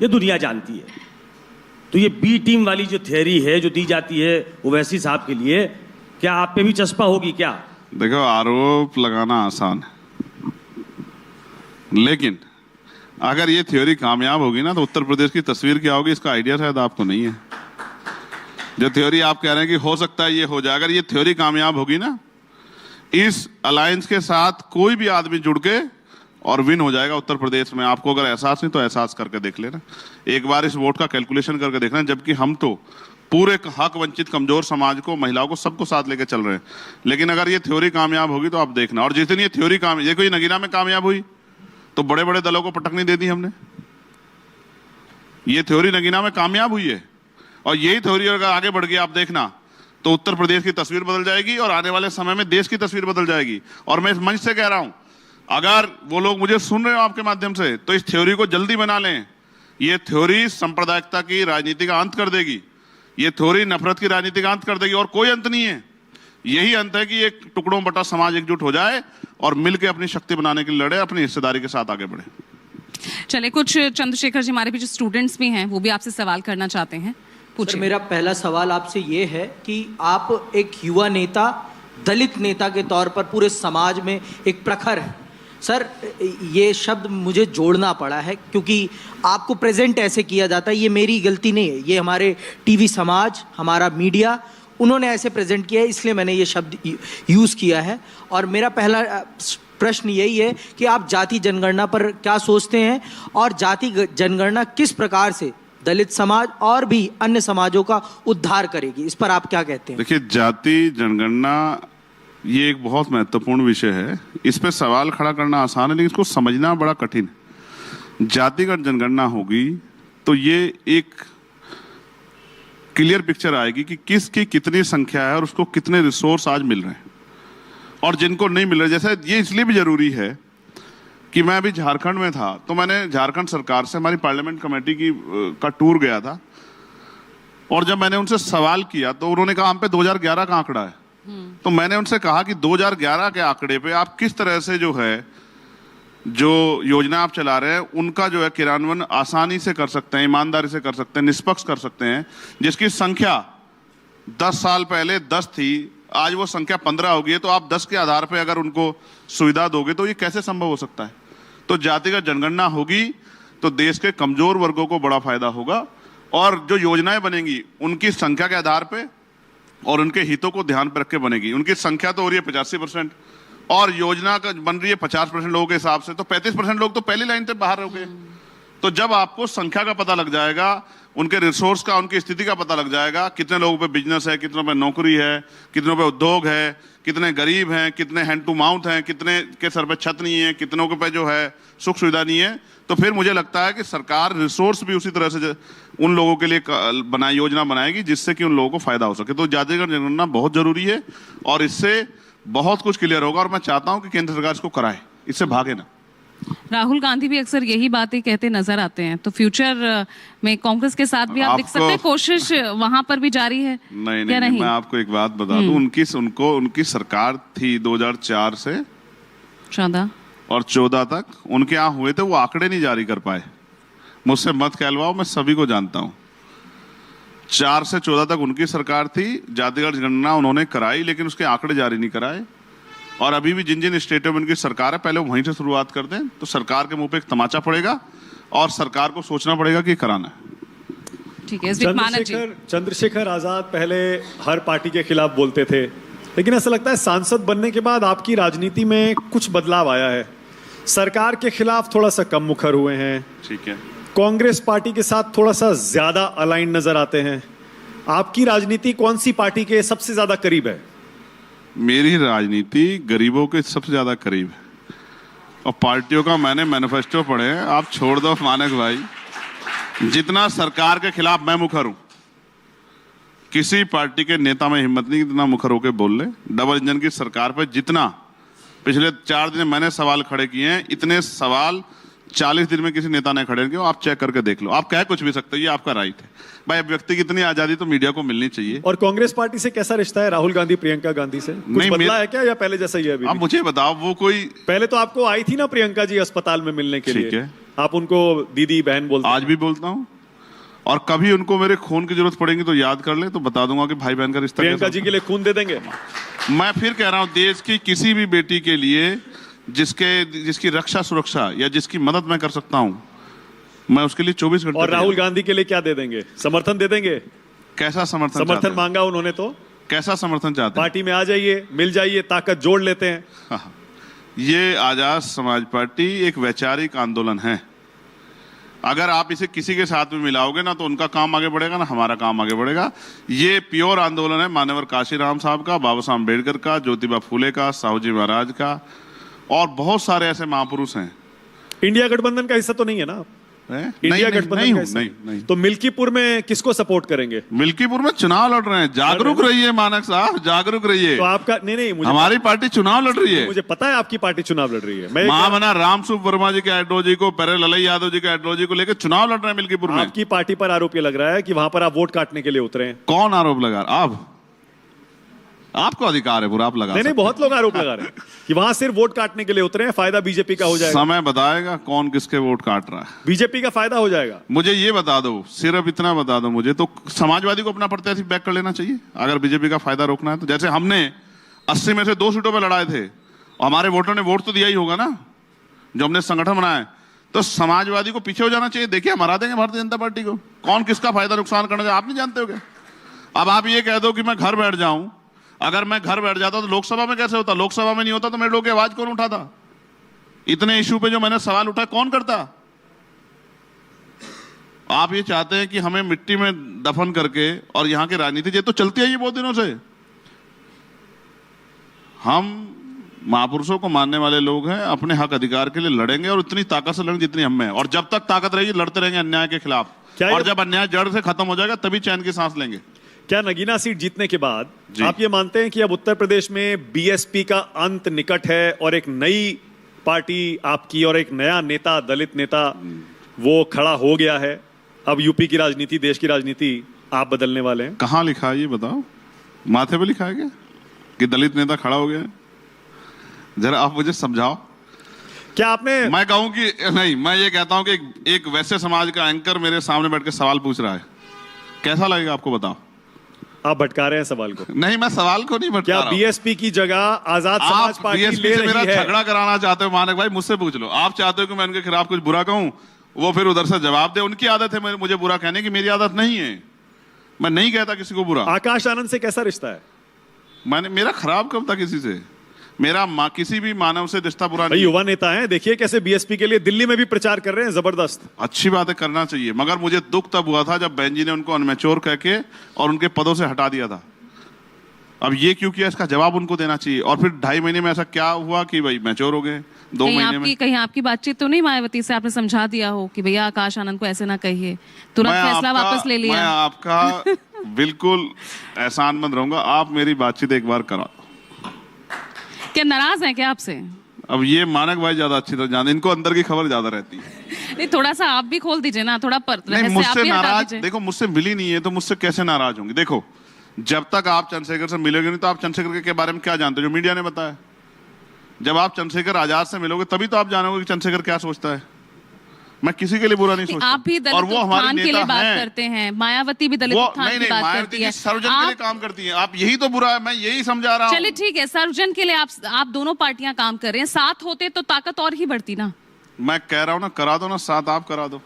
ये दुनिया जानती है। तो ये बी टीम वाली जो थियरी है जो दी जाती है ओवैसी साहब के लिए, क्या आप पे भी चस्पा होगी क्या? देखो, आरोप लगाना आसान है, लेकिन अगर ये थ्योरी कामयाब होगी ना तो उत्तर प्रदेश की तस्वीर क्या होगी इसका आइडिया शायद आपको नहीं है। जो थ्योरी आप कह रहे हैं कि हो सकता है ये हो जाए, अगर ये थ्योरी कामयाब होगी ना, इस अलायंस के साथ कोई भी आदमी जुड़ के और विन हो जाएगा उत्तर प्रदेश में। आपको अगर एहसास नहीं तो एहसास करके देख लेना, एक बार इस वोट का कैलकुलेशन करके देखना। जबकि हम तो पूरे हक वंचित कमजोर समाज को, महिलाओं को, सबको साथ लेके चल रहे हैं। लेकिन अगर ये थ्योरी कामयाब होगी तो आप देखना। और जिस दिन ये थ्योरी देखो, ये नगीना में कामयाब हुई तो बड़े बड़े दलों को पटकनी दे दी हमने। ये थ्योरी नगीना में कामयाब हुई है और यही थ्योरी अगर आगे बढ़ गई आप देखना तो उत्तर प्रदेश की तस्वीर बदल जाएगी और आने वाले समय में देश की तस्वीर बदल जाएगी। और मैं इस मंच से कह रहा हूं, अगर वो लोग मुझे सुन रहे हो आपके माध्यम से तो इस थ्योरी को जल्दी बना लें। ये थ्योरी सांप्रदायिकता की राजनीति का अंत कर देगी, ये थ्योरी नफरत की राजनीति का अंत कर देगी। और कोई अंत नहीं है, यही अंत है कि एक टुकड़ों बटा समाज एकजुट हो जाए और मिलकर अपनी शक्ति बनाने के लिए लड़े, अपनी हिस्सेदारी के साथ आगे बढ़े। चले, कुछ चंद्रशेखर जी हमारे भी जो स्टूडेंट्स भी हैं वो भी आपसे सवाल करना चाहते हैं, सर, मेरा पहला सवाल आपसे ये है कि आप एक युवा नेता, दलित नेता के तौर पर पूरे समाज में एक प्रखर है। सर, ये शब्द मुझे जोड़ना पड़ा है क्योंकि आपको प्रेजेंट ऐसे किया जाता है। ये मेरी गलती नहीं है, ये हमारे टीवी समाज, हमारा मीडिया, उन्होंने ऐसे प्रेजेंट किया है, इसलिए मैंने ये शब्द यूज़ किया है। और मेरा पहला प्रश्न यही है कि आप जाति जनगणना पर क्या सोचते हैं और जाति जनगणना किस प्रकार से दलित समाज और भी अन्य समाजों का उद्धार करेगी, इस पर आप क्या कहते हैं? देखिए, जाति जनगणना ये एक बहुत महत्वपूर्ण विषय है। इस पे सवाल खड़ा करना आसान है लेकिन इसको समझना बड़ा कठिन है। जातिगत जनगणना होगी तो ये एक क्लियर पिक्चर आएगी कि किसकी कितनी संख्या है और उसको कितने रिसोर्स आज मिल रहे हैं और जिनको नहीं मिल रहे। जैसे ये इसलिए भी जरूरी है कि मैं अभी झारखंड में था तो मैंने झारखंड सरकार से, हमारी पार्लियामेंट कमेटी का टूर गया था, और जब मैंने उनसे सवाल किया तो उन्होंने कहा हम पे 2011 का आंकड़ा है। तो मैंने उनसे कहा कि 2011 के आंकड़े पे आप किस तरह से जो है जो योजना आप चला रहे हैं उनका जो है क्रियान्वयन आसानी से कर सकते हैं, ईमानदारी से कर सकते हैं, निष्पक्ष कर सकते हैं, जिसकी संख्या 10 साल पहले 10 थी, आज वो संख्या 15 हो गई है। तो आप 10 के आधार पे अगर उनको सुविधा दोगे तो ये कैसे संभव हो सकता है? तो जातिगत जनगणना होगी तो देश के कमजोर वर्गों को बड़ा फायदा होगा और जो योजनाएं बनेंगी उनकी संख्या के आधार पे और उनके हितों को ध्यान पर रख के बनेगी। उनकी संख्या तो हो रही है 85% और योजना का बन रही है 50% लोगों के हिसाब से, तो 35% लोग तो पहली लाइन से बाहर हो गए। तो जब आपको संख्या का पता लग जाएगा, उनके रिसोर्स का, उनकी स्थिति का पता लग जाएगा। कितने लोगों पे बिजनेस है, कितनों पे नौकरी है, कितनों पे उद्योग है, कितने गरीब हैं, कितने हैंड टू माउथ हैं, कितने के सर पे छत नहीं है, कितनों के पे जो है सुख सुविधा नहीं है। तो फिर मुझे लगता है कि सरकार रिसोर्स भी उसी तरह से उन लोगों के लिए योजना बनाएगी जिससे कि उन लोगों को फायदा हो सके। तो जातिगत जनगणना बहुत जरूरी है और इससे बहुत कुछ क्लियर होगा और मैं चाहता हूं कि केंद्र सरकार इसको कराए, इससे भागे ना। राहुल गांधी भी अक्सर यही बातें कहते नजर आते हैं, तो फ्यूचर में कांग्रेस के साथ भी आप देख सकते हैं कोशिश वहां पर भी जारी है? नहीं, मैं आपको एक बात बता दूं, उनकी सरकार थी 2004 से 14 तक, उनके यहाँ हुए थे, वो आंकड़े नहीं जारी कर पाए। मुझसे मत कहलवाओ, मैं सभी को जानता हूं। 4 से 14 तक उनकी सरकार थी, जातिगत जनगणना उन्होंने कराई लेकिन उसके आंकड़े जारी नहीं कराए। और अभी भी जिन जिन स्टेटों में उनकी सरकार है, पहले वहीं से शुरुआत कर दें तो सरकार के मुंह पे एक तमाचा पड़ेगा और सरकार को सोचना पड़ेगा कि कराना है। ठीक है। चंद्रशेखर आजाद पहले हर पार्टी के खिलाफ बोलते थे, लेकिन ऐसा लगता है सांसद बनने के बाद आपकी राजनीति में कुछ बदलाव आया है। सरकार के खिलाफ थोड़ा सा कम मुखर हुए हैं, ठीक है, कांग्रेस पार्टी के साथ थोड़ा सा ज्यादा अलाइन नजर आते हैं। आपकी राजनीति कौन सी पार्टी के सबसे ज्यादा करीब है? मेरी राजनीति गरीबों के सबसे ज्यादा करीब है और पार्टियों का मैंने मैनिफेस्टो पढ़े हैं। आप छोड़ दो मानक भाई, जितना सरकार के खिलाफ मैं मुखर हूं, किसी पार्टी के नेता में हिम्मत नहीं इतना मुखर होकर बोल ले। डबल इंजन की सरकार पर जितना पिछले 4 दिन मैंने सवाल खड़े किए हैं, इतने सवाल 40 दिन में किसी नेता ने खड़े किए। आप चेक करके देख लो, आप कह कुछ भी सकते हो, ये आपका राइट है भाई। व्यक्ति की इतनी आजादी तो मीडिया को मिलनी चाहिए। और कांग्रेस पार्टी से कैसा रिश्ता है राहुल गांधी प्रियंका गांधी से? कुछ बदला है क्या या पहले जैसा ही है अभी? आप मुझे बताओ, वो कोई पहले तो आपको आई थी ना प्रियंका जी अस्पताल में मिलने के लिए, आप उनको दीदी बहन बोलते आज भी बोलता हूँ और कभी उनको मेरे खून की जरूरत पड़ेगी तो याद कर ले, तो बता दूंगा कि भाई बहन का रिश्ता। प्रियंका जी के लिए खून दे देंगे? मैं फिर कह रहा हूँ, देश की किसी भी बेटी के लिए जिसकी रक्षा सुरक्षा या जिसकी मदद मैं कर सकता हूँ, मैं उसके लिए 24 घंटे। और राहुल गांधी के लिए क्या दे देंगे? समर्थन दे देंगे? कैसा समर्थन मांगा उन्होंने तो कैसा समर्थन चाहते हैं? पार्टी में आ जाइए, मिल जाइए, ताकत जोड़ लेते हैं। हाँ। ये आजाद समाज पार्टी एक वैचारिक आंदोलन है। अगर आप इसे किसी के साथ में मिलाओगे ना तो उनका काम आगे बढ़ेगा ना हमारा काम आगे बढ़ेगा। ये प्योर आंदोलन है मान्यवर काशीराम साहब का, बाबा साहब अम्बेडकर का, ज्योतिबा फूले का, साहू जी महाराज का और बहुत सारे ऐसे महापुरुष हैं। इंडिया गठबंधन का हिस्सा तो नहीं है ना? इंडिया गठबंधन का हिस्सा नहीं। तो मिल्कीपुर में किसको सपोर्ट करेंगे? मिल्कीपुर में चुनाव लड़ रहे हैं, जागरूक रहिए मानक साहब, जागरूक रहिए। तो आपका नहीं मुझे हमारी पार्टी चुनाव लड़ रही है। मुझे पता है आपकी पार्टी चुनाव लड़ रही है। महामना रामसूप वर्मा जी के आइडियोलॉजी को, पेरे ललई यादव जी के आइडियोलॉजी को लेकर चुनाव लड़ रहे हैं मिल्कीपुर में। आपकी पार्टी पर आरोप ये लग रहा है कि वहां पर आप वोट काटने के लिए उतरे हैं। कौन आरोप लगा? आपको अधिकार है पूरा, आप लगा। नहीं, बहुत लोग आरोप लगा रहे हैं कि वहां सिर्फ वोट काटने के लिए उतरे हैं, फायदा बीजेपी का हो जाएगा। समय बताएगा कौन किसके वोट काट रहा है। बीजेपी का फायदा हो जाएगा। मुझे ये बता दो, सिर्फ इतना बता दो मुझे, तो समाजवादी को अपना प्रत्याशी बैक कर लेना चाहिए अगर बीजेपी का फायदा रोकना है तो। जैसे हमने 80 में से 2 सीटों पर लड़ाए थे और हमारे वोटरों ने वोट तो दिया ही होगा ना, जो हमने संगठन बनाया। तो समाजवादी को पीछे हो जाना चाहिए। देखिए हम हरा देंगे भारतीय जनता पार्टी को। कौन किसका फायदा नुकसान करना चाहिए आप नहीं जानते हो क्या? अब आप ये कह दो कि मैं घर बैठ जाऊं, अगर मैं घर बैठ जाता तो लोकसभा में कैसे होता? लोकसभा में नहीं होता तो मेरे लोगों की आवाज कौन उठाता? इतने इशू पे जो मैंने सवाल उठाए कौन करता? आप ये चाहते हैं कि हमें मिट्टी में दफन करके, और यहां की राजनीति ये तो चलती है ये बहुत दिनों से। हम महापुरुषों को मानने वाले लोग हैं, अपने हक अधिकार के लिए लड़ेंगे और उतनी ताकत से लड़ेंगे जितनी हम में है। और जब तक ताकत रहेगी लड़ते रहेंगे अन्याय के खिलाफ। और जब अन्याय जड़ से खत्म हो जाएगा तभी चैन की सांस लेंगे। क्या नगीना सीट जीतने के बाद आप ये मानते हैं कि अब उत्तर प्रदेश में बीएसपी का अंत निकट है और एक नई पार्टी आपकी और एक नया नेता, दलित नेता वो खड़ा हो गया है? अब यूपी की राजनीति, देश की राजनीति आप बदलने वाले हैं? कहां लिखा है ये बताओ? माथे पे लिखा है क्या कि दलित नेता खड़ा हो गया? जरा आप मुझे समझाओ। क्या आपने? मैं कहूं कि नहीं, मैं ये कहता हूं कि एक वैसे समाज का एंकर मेरे सामने बैठ के सवाल पूछ रहा है, कैसा लगेगा आपको? बताओ। आप भटका रहे हैं सवाल को। नहीं, मैं सवाल को नहीं भटका रहा हूं। बीएसपी की जगह आजाद समाज पार्टी ले रही मेरा है? झगड़ा कराना चाहते हो मानक भाई? मुझसे पूछ लो। आप चाहते हो कि मैं उनके खिलाफ कुछ बुरा कहूं, वो फिर उधर से जवाब दे। उनकी आदत है मुझे बुरा कहने की, मेरी आदत नहीं है। मैं नहीं कहता किसी को बुरा। आकाश आनंद से कैसा रिश्ता है? मेरा खराब कब था किसी से? मेरा किसी भी मानव से रिश्ता बुरा भाई नहीं। युवा नेता हैं, देखिए कैसे बीएसपी के लिए दिल्ली में भी प्रचार कर रहे हैं, जबरदस्त। अच्छी बात है, करना चाहिए, मगर मुझे दुख तब हुआ था जब बहन जी ने उनको अनमेच्योर कह के और उनके पदों से हटा दिया था। अब ये क्यों किया, इसका जवाब उनको देना चाहिए। और फिर 2.5 महीने में ऐसा क्या हुआ कि भाई मैच्योर हो गए 2 महीने में? कहीं आपकी बातचत तो नहीं मायावती से आपने समझा दिया हो कि भैया आकाश आनंद को ऐसे ना कहिए, तुरंत फैसला वापस ले लिया? मैं आपका बिल्कुल एहसानमंद रहूंगा, आप मेरी बातचीत एक बार करा दो। क्या नाराज हैं क्या आपसे? अब ये मानक भाई ज्यादा अच्छी तरह जानते, इनको अंदर की खबर ज्यादा रहती है। नहीं, थोड़ा सा आप भी खोल दीजिए ना, थोड़ा नहीं, मुझसे नाराज, देखो मुझसे मिली नहीं है तो मुझसे कैसे नाराज होंगी। देखो जब तक आप चंद्रशेखर से मिलोगे नहीं तो आप चंद्रशेखर के बारे में क्या जानते हो जो मीडिया ने बताया? जब आप चंद्रशेखर आजाद से मिलोगे तभी तो आप जानोगे कि चंद्रशेखर क्या सोचता है। मैं किसी के लिए बुरा नहीं सोचता। आप भी दलित और वो हमारे उत्थान के लिए नेता बात हैं। करते हैं, मायावती भी दलित वो उत्थान नहीं की नहीं, बात मायावती करती जी है। सर्वजन के लिए काम करती हैं। आप यही तो बुरा है, मैं यही समझा रहा हूँ। चलिए ठीक है, सर्वजन के लिए आप दोनों पार्टियां काम कर रहे हैं, साथ होते तो ताकत और ही बढ़ती ना। मैं कह रहा हूँ ना, करा दो ना, साथ आप करा दो।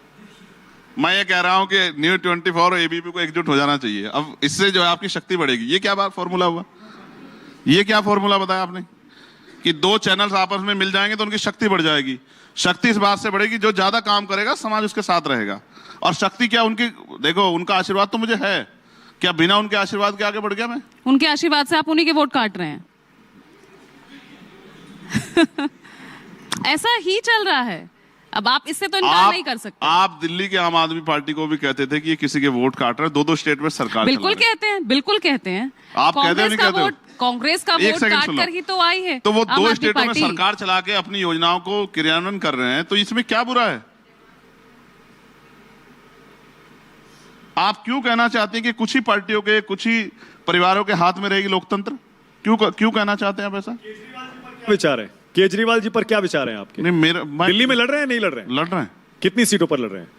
मैं ये कह रहा हूँ कि न्यूज़ 24 और एबीपी को एकजुट हो जाना चाहिए। अब इससे जो है आपकी शक्ति बढ़ेगी। ये क्या बात फॉर्मूला हुआ? ये क्या फॉर्मूला बताया आपने कि 2 चैनल्स आपस में मिल जाएंगे तो उनकी शक्ति बढ़ जाएगी? शक्ति इस बात से बढ़ेगी जो ज्यादा काम करेगा समाज उसके साथ रहेगा। और शक्ति क्या उनकी, देखो उनका आशीर्वाद तो मुझे है, क्या बिना उनके आशीर्वाद के आगे बढ़ गया मैं? उनके आशीर्वाद से आप उन्हीं के वोट काट रहे हैं। ऐसा ही चल रहा है, अब आप इससे तो इनकार नहीं कर सकते। आप दिल्ली के आम आदमी पार्टी को भी कहते थे कि ये किसी के वोट काट रहे हैं, 2-2 स्टेट में सरकार बिल्कुल कहते हैं, बिल्कुल कहते हैं। आप कहते हो नहीं कहते हो? कांग्रेस का एक वोट सेकंड काट सुनो। कर ही तो आई है तो वो आम 2 आदमी स्टेटों में पार्टी। सरकार चला के अपनी योजनाओं को क्रियान्वयन कर रहे हैं, तो इसमें क्या बुरा है? आप क्यों कहना चाहते हैं कि कुछ ही पार्टियों के, कुछ ही परिवारों के हाथ में रहेगी लोकतंत्र? क्यों कहना चाहते हैं आप ऐसा? क्या विचार है केजरीवाल जी पर, क्या विचार है आपके? नहीं, दिल्ली में लड़ रहे हैं, नहीं लड़ रहे हैं? लड़ रहे हैं। कितनी सीटों पर लड़ रहे हैं?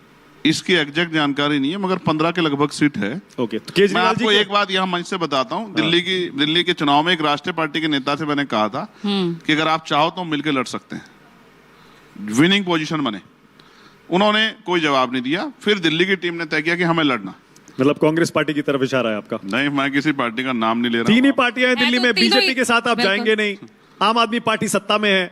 इसकी एग्जैक्ट जानकारी नहीं है, मगर 15 के लगभग सीट है। ओके, तो मैं केजरीवाल आपको जी एक बात यहाँ मंच से बताता हूँ। दिल्ली के चुनाव में एक राष्ट्रीय पार्टी के नेता से मैंने कहा था कि अगर आप चाहो तो मिलकर लड़ सकते हैं, विनिंग पोजीशन बने। उन्होंने कोई जवाब नहीं दिया। फिर दिल्ली की टीम ने तय किया कि हमें लड़ना। मतलब कांग्रेस पार्टी की तरफ इशारा है आपका? नहीं, मैं किसी पार्टी का नाम नहीं ले रहा। 3 ही पार्टियां हैं दिल्ली तो में, तीनों बीजेपी ही- के साथ आप बिल्कुल। जाएंगे नहीं, आम आदमी पार्टी सत्ता में है,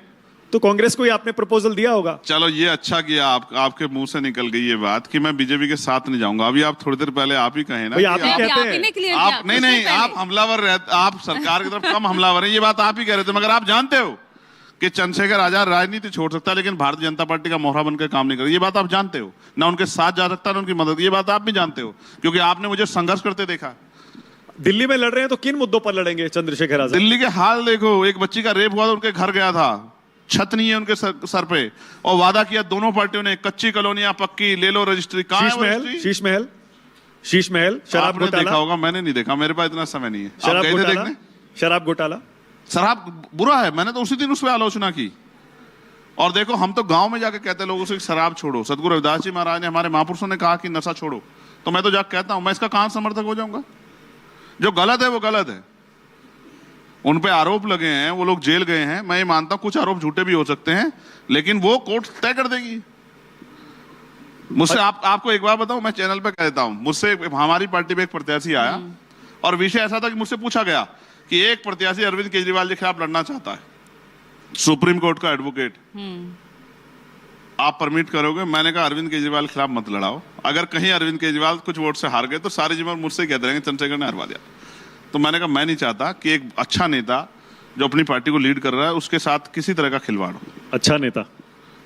तो कांग्रेस को ही आपने प्रपोजल दिया होगा। चलो ये अच्छा किया, आपके मुंह से निकल गई ये बात कि मैं बीजेपी के साथ नहीं जाऊंगा। अभी आप थोड़ी देर पहले आप ही कहे ना भाई, कि आप ही आप- कहते आप हैं। ही ने clear किया, आप नहीं उससे नहीं, पहले। आप हमलावर रहते, आप सरकार की तरफ कम हमलावर हैं, ये बात आप ही कह रहे थे। मगर आप जानते हो कि चंद्रशेखर आजाद राजनीति छोड़ सकता है, लेकिन भारतीय जनता पार्टी का मोहरा बनकर काम नहीं कर, ये बात आप जानते हो ना। उनके साथ जा सकता है ना उनकी मदद, ये बात आप भी जानते हो, क्योंकि आपने मुझे संघर्ष करते देखा। दिल्ली में लड़ रहे हैं तो किन मुद्दों पर लड़ेंगे चंद्रशेखर आजाद? दिल्ली के हाल देखो, एक बच्ची का रेप हुआ तो उनके घर गया था, छत नहीं है उनके सर पे, और वादा किया दोनों पार्टियों ने, कच्ची कॉलोनियां पक्की ले लो, रजिस्ट्री कहाँ है? वो रजिस्ट्री? शीश महल शराब आपने देखा घोटाला, होगा, मैंने नहीं देखा, मेरे पास इतना समय नहीं है। आप शराब गए थे घोटाला, देखने? शराब घोटाला। शराब बुरा है, मैंने तो उसी दिन उस पर आलोचना की। और देखो, हम तो गांव में जाके कहते हैं लोगों से शराब छोड़ो। सदगुरु रविदास जी महाराज ने, हमारे महापुरुषों ने कहा कि नशा छोड़ो, तो मैं तो जाके कहता हूं। मैं इसका कहां समर्थक हो जाऊंगा? जो गलत है वो गलत है। उन पे आरोप लगे हैं, वो लोग जेल गए हैं, मैं ये मानता हूं कुछ आरोप झूठे भी हो सकते हैं, लेकिन वो कोर्ट तय कर देगी। मुझसे आपको एक बार बताऊं, मैं चैनल पे कह देता हूं, मुझसे हमारी पार्टी में एक प्रत्याशी आया और विषय ऐसा था कि मुझसे पूछा गया कि एक प्रत्याशी अरविंद केजरीवाल के खिलाफ लड़ना चाहता है, सुप्रीम कोर्ट का एडवोकेट, आप परमिट करोगे? मैंने कहा अरविंद केजरीवाल के खिलाफ मत लड़ाओ। अगर कहीं अरविंद केजरीवाल कुछ वोट से हार गए तो सारे जीवन मुझसे कहते रहेंगे चंद्रशेखर ने हरवा दिया। तो मैंने कहा मैं नहीं चाहता कि एक अच्छा नेता जो अपनी पार्टी को लीड कर रहा है उसके साथ किसी तरह का खिलवाड़ हो। अच्छा नेता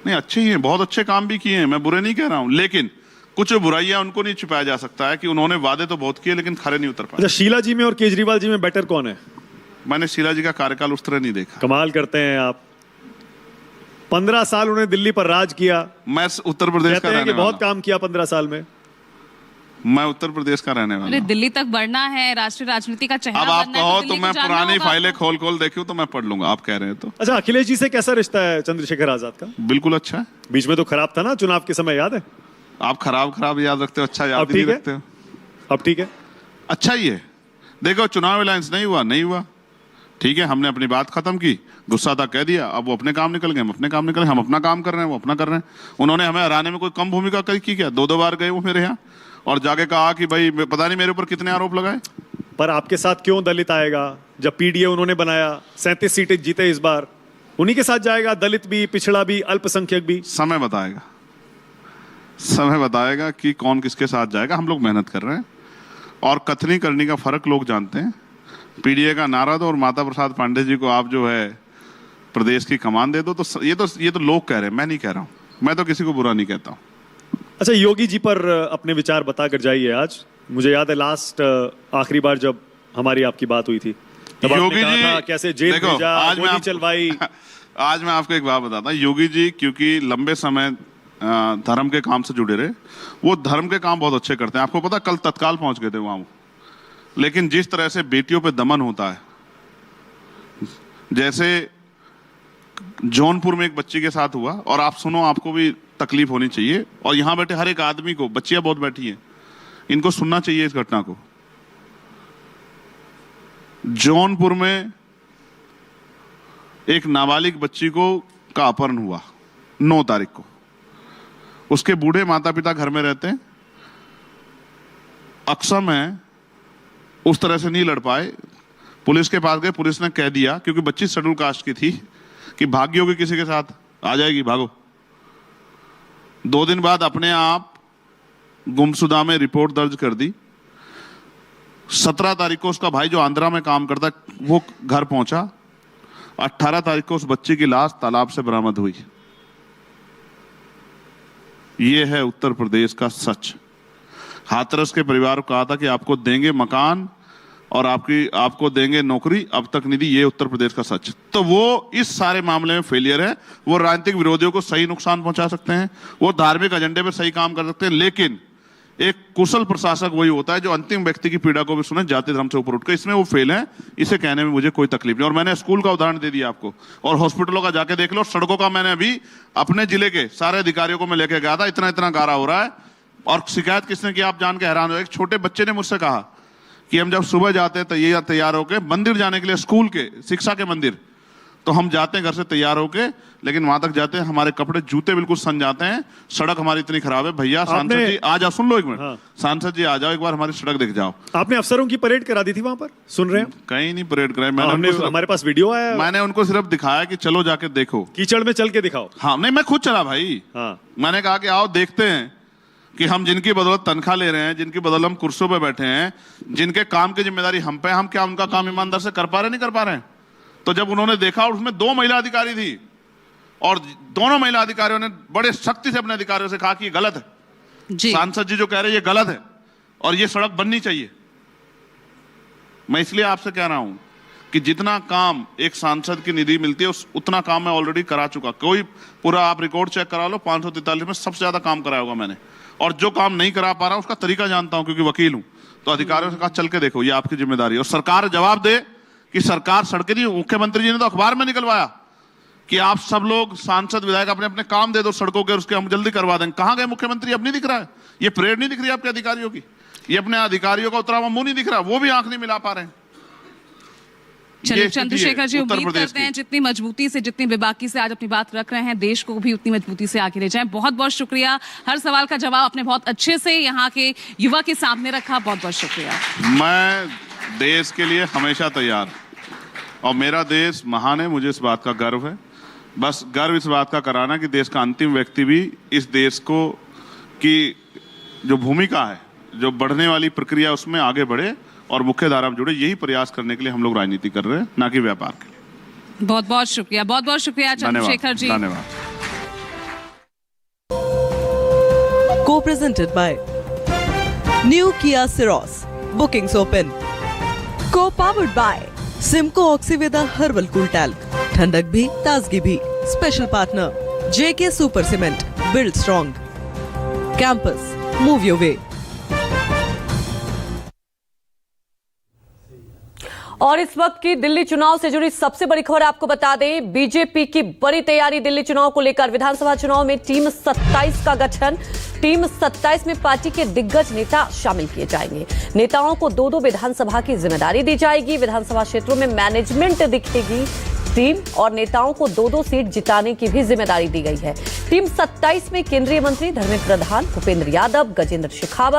नहीं, अच्छे ही हैं, बहुत अच्छे काम भी किए हैं, मैं बुरे नहीं कह रहा हूं, लेकिन कुछ बुराइयां उनको नहीं छुपाया जा सकता है कि उन्होंने वादे तो बहुत किए लेकिन खरे नहीं उतर पाए। अच्छा, शीला जी में और केजरीवाल जी में बेटर कौन है? मैंने शीला जी का कार्यकाल उस तरह नहीं देखा। कमाल करते हैं आप, 15 साल उन्हें दिल्ली पर राज किया, मैं उत्तर प्रदेश कहते का हैं कि रहने बहुत वाला काम किया 15 साल में। मैं उत्तर प्रदेश का रहने वाला अरे हूं। दिल्ली तक बढ़ना है, राष्ट्रीय राजनीति का चेहरा अब आप बनना है, कहो दिल्ली तो को मैं जानना पुरानी होगा फाइलें आपको। खोल देखूं तो मैं पढ़ लूंगा, आप कह रहे हैं तो। अच्छा, अखिलेश जी से कैसा रिश्ता है चंद्रशेखर आजाद का? बिल्कुल अच्छा है। बीच में तो खराब था ना चुनाव के समय, याद है? आप खराब याद रखते हो, अच्छा याद अब नहीं ठीक है? रखते हो। अब ठीक है। अच्छा ही है। देखो, चुनाव अलायंस नहीं हुआ, ठीक है, हमने अपनी बात खत्म की, गुस्सा था कह दिया, अब वो अपने काम निकल गए, हम अपने काम निकल गए, हम अपना काम कर रहे हैं, वो अपना कर रहे हैं। उन्होंने हमें हराने में कोई कम भूमिका की क्या? 2 बार गए वो मेरे यहाँ और जाके कहा कि भाई पता नहीं मेरे ऊपर कितने आरोप लगाए। पर आपके साथ क्यों दलित आएगा? जब पीडीए उन्होंने बनाया, 37 सीटें जीते इस बार, उन्हीं के साथ जाएगा दलित भी, पिछड़ा भी, अल्पसंख्यक भी। समय बताएगा, समय बताएगा कि कौन किसके साथ जाएगा। हम लोग मेहनत कर रहे हैं और कथनी करनी का फर्क लोग जानते हैं। पीडीए का नारा दो और माता प्रसाद पांडे जी को आप जो है प्रदेश की कमान दे दो, तो ये तो लोग कह रहे हैं, मैं नहीं कह रहा हूं। मैं तो किसी को बुरा नहीं कहता हूं। अच्छा, योगी जी पर अपने विचार बता कर जाइए। आज मुझे याद है लास्ट आखिरी बार जब हमारी आपकी बात हुई थी, तब आपने कहा था कैसे जेल भेजा, गोली चलवाई। आज मैं आपको एक बात बताता हूं। योगी जी क्योंकि लंबे समय धर्म के काम से जुड़े रहे, वो धर्म के काम बहुत अच्छे करते हैं। आपको पता, कल तत्काल पहुंच गए थे वहां। लेकिन जिस तरह से बेटियों पे दमन होता है, जैसे जौनपुर में एक बच्ची के साथ हुआ, और आप सुनो, आपको भी तकलीफ होनी चाहिए, और यहां बैठे हर एक आदमी को, बच्चियां बहुत बैठी हैं, इनको सुनना चाहिए इस घटना को। जौनपुर में एक नाबालिग बच्ची का अपहरण हुआ 9 तारीख को। उसके बूढ़े माता पिता घर में रहते हैं। अक्षम है, उस तरह से नहीं लड़ पाए, पुलिस के पास गए, पुलिस ने कह दिया, क्योंकि बच्ची शेड्यूल कास्ट की थी, कि भागी होगी किसी के साथ, आ जाएगी, भागो। 2 दिन बाद अपने आप गुमशुदा में रिपोर्ट दर्ज कर दी। 17 तारीख को उसका भाई जो आंध्रा में काम करता है वो घर पहुंचा। 18 तारीख को उस बच्ची की लाश तालाब से बरामद हुई। ये है उत्तर प्रदेश का सच। हाथरस के परिवार को कहा था कि आपको देंगे मकान और आपको देंगे नौकरी, अब तक नहीं दी। ये उत्तर प्रदेश का सच। तो वो इस सारे मामले में फेलियर है। वो राजनीतिक विरोधियों को सही नुकसान पहुंचा सकते हैं, वो धार्मिक एजेंडे पर सही काम कर सकते हैं, लेकिन एक कुशल प्रशासक वही होता है जो अंतिम व्यक्ति की पीड़ा को भी सुने, जाति धर्म से ऊपर उठकर। इसमें वो फेल है, इसे कहने में मुझे कोई तकलीफ नहीं। और मैंने स्कूल का उदाहरण दे दिया आपको, और हॉस्पिटलों का जाके देख लो, सड़कों का मैंने अभी अपने जिले के सारे अधिकारियों को मैं लेके गया था। इतना इतना गारा हो रहा है, और शिकायत किसने की आप जान के हैरान हो। एक छोटे बच्चे ने मुझसे कहा कि हम जब सुबह जाते हैं तैयार होके मंदिर जाने के लिए, स्कूल के, शिक्षा के मंदिर, तो हम जाते हैं घर से तैयार होके, लेकिन वहां तक जाते हैं हमारे कपड़े जूते बिल्कुल सन जाते हैं। सड़क हमारी इतनी खराब है। भैया सांसद जी आ जाओ, सुन लो एक मिनट। हाँ। सांसद जी आ जाओ, एक बार हमारी सड़क देख जाओ। आपने अफसरों की परेड करा दी थी वहां पर, सुन रहे हैं? कहीं नहीं परेड कराई मैंने, हमारे पास वीडियो आया। मैंने उनको सिर्फ दिखाया कि चलो जाके देखो, कीचड़ में चल के दिखाओ। हाँ, नहीं, मैं खुद चला भाई। हाँ, मैंने कहा कि आओ देखते हैं कि हम जिनकी बदौलत तनख्वाह ले रहे हैं, जिनकी बदौलत हम कुर्सियों पे बैठे हैं, जिनके काम की जिम्मेदारी हम पे, हम क्या उनका काम ईमानदार से कर पा रहे, नहीं कर पा रहे हैं। तो जब उन्होंने देखा, और उसमें 2 महिला अधिकारी थी, और दोनों महिला अधिकारियों ने बड़े सख्ती से अपने अधिकारियों से कहा कि ये गलत है। सांसद जी जो कह रहे हैं ये गलत है और ये सड़क बननी चाहिए। मैं इसलिए आपसे कह रहा हूं कि जितना काम एक सांसद की निधि मिलती है उतना काम मैं ऑलरेडी करा चुका। कोई पूरा आप रिकॉर्ड चेक करा लो, 543 में सबसे ज्यादा काम कराया होगा मैंने। और जो काम नहीं करा पा रहा उसका तरीका जानता हूं, क्योंकि वकील हूं। तो अधिकारियों से कहा चल के देखो, ये आपकी जिम्मेदारी है। और सरकार जवाब दे कि सरकार सड़कें नहीं। मुख्यमंत्री जी ने तो अखबार में निकलवाया कि आप सब लोग सांसद विधायक अपने अपने काम दे दो सड़कों के, उसके हम जल्दी करवा देंगे। कहां गए मुख्यमंत्री? अब नहीं दिख रहा है। ये परेड नहीं दिख रही आपके अधिकारियों की, ये अपने अधिकारियों का उतरा हुआ मुंह नहीं दिख रहा, वो भी आंख नहीं मिला पा रहे हैं। चलिए चंद्रशेखर जी, उम्मीद करते हैं जितनी मजबूती से, जितनी बेबाकी से आज अपनी बात रख रहे हैं, देश को भी उतनी मजबूती से आगे ले जाएं। बहुत बहुत शुक्रिया। हर सवाल का जवाब आपने बहुत अच्छे से यहाँ के युवा के सामने रखा। बहुत बहुत शुक्रिया। मैं देश के लिए हमेशा तैयार, और मेरा देश महान है, मुझे इस बात का गर्व है। बस गर्व इस बात का कराना कि देश का अंतिम व्यक्ति भी इस देश को की जो भूमिका है, जो बढ़ने वाली प्रक्रिया, उसमें आगे बढ़े और मुख्य धारा में जुड़े। यही प्रयास करने के लिए हम लोग राजनीति कर रहे हैं, ना कि व्यापार के लिए। बहुत बहुत शुक्रिया, बहुत बहुत शुक्रिया चंद्रशेखर जी। धन्यवाद। को presented by new Kia Syros, bookings open. Co-powered by Simco Oxyveda herbal cool talc, ठंडक भी ताजगी भी। Special partner JK super cement, build strong. Campus, move your way. और इस वक्त की दिल्ली चुनाव से जुड़ी सबसे बड़ी खबर आपको बता दें, बीजेपी की बड़ी तैयारी दिल्ली चुनाव को लेकर। विधानसभा चुनाव में टीम 27 का गठन। टीम 27 में पार्टी के दिग्गज नेता शामिल किए जाएंगे। नेताओं को 2-2 विधानसभा की जिम्मेदारी दी जाएगी। विधानसभा क्षेत्रों में मैनेजमेंट दिखेगी। टीम और नेताओं को 2-2 सीट जिताने की भी जिम्मेदारी दी गई है। टीम 27 में केंद्रीय मंत्री धर्मेंद्र प्रधान, भूपेंद्र यादव, गजेंद्र शेखावत,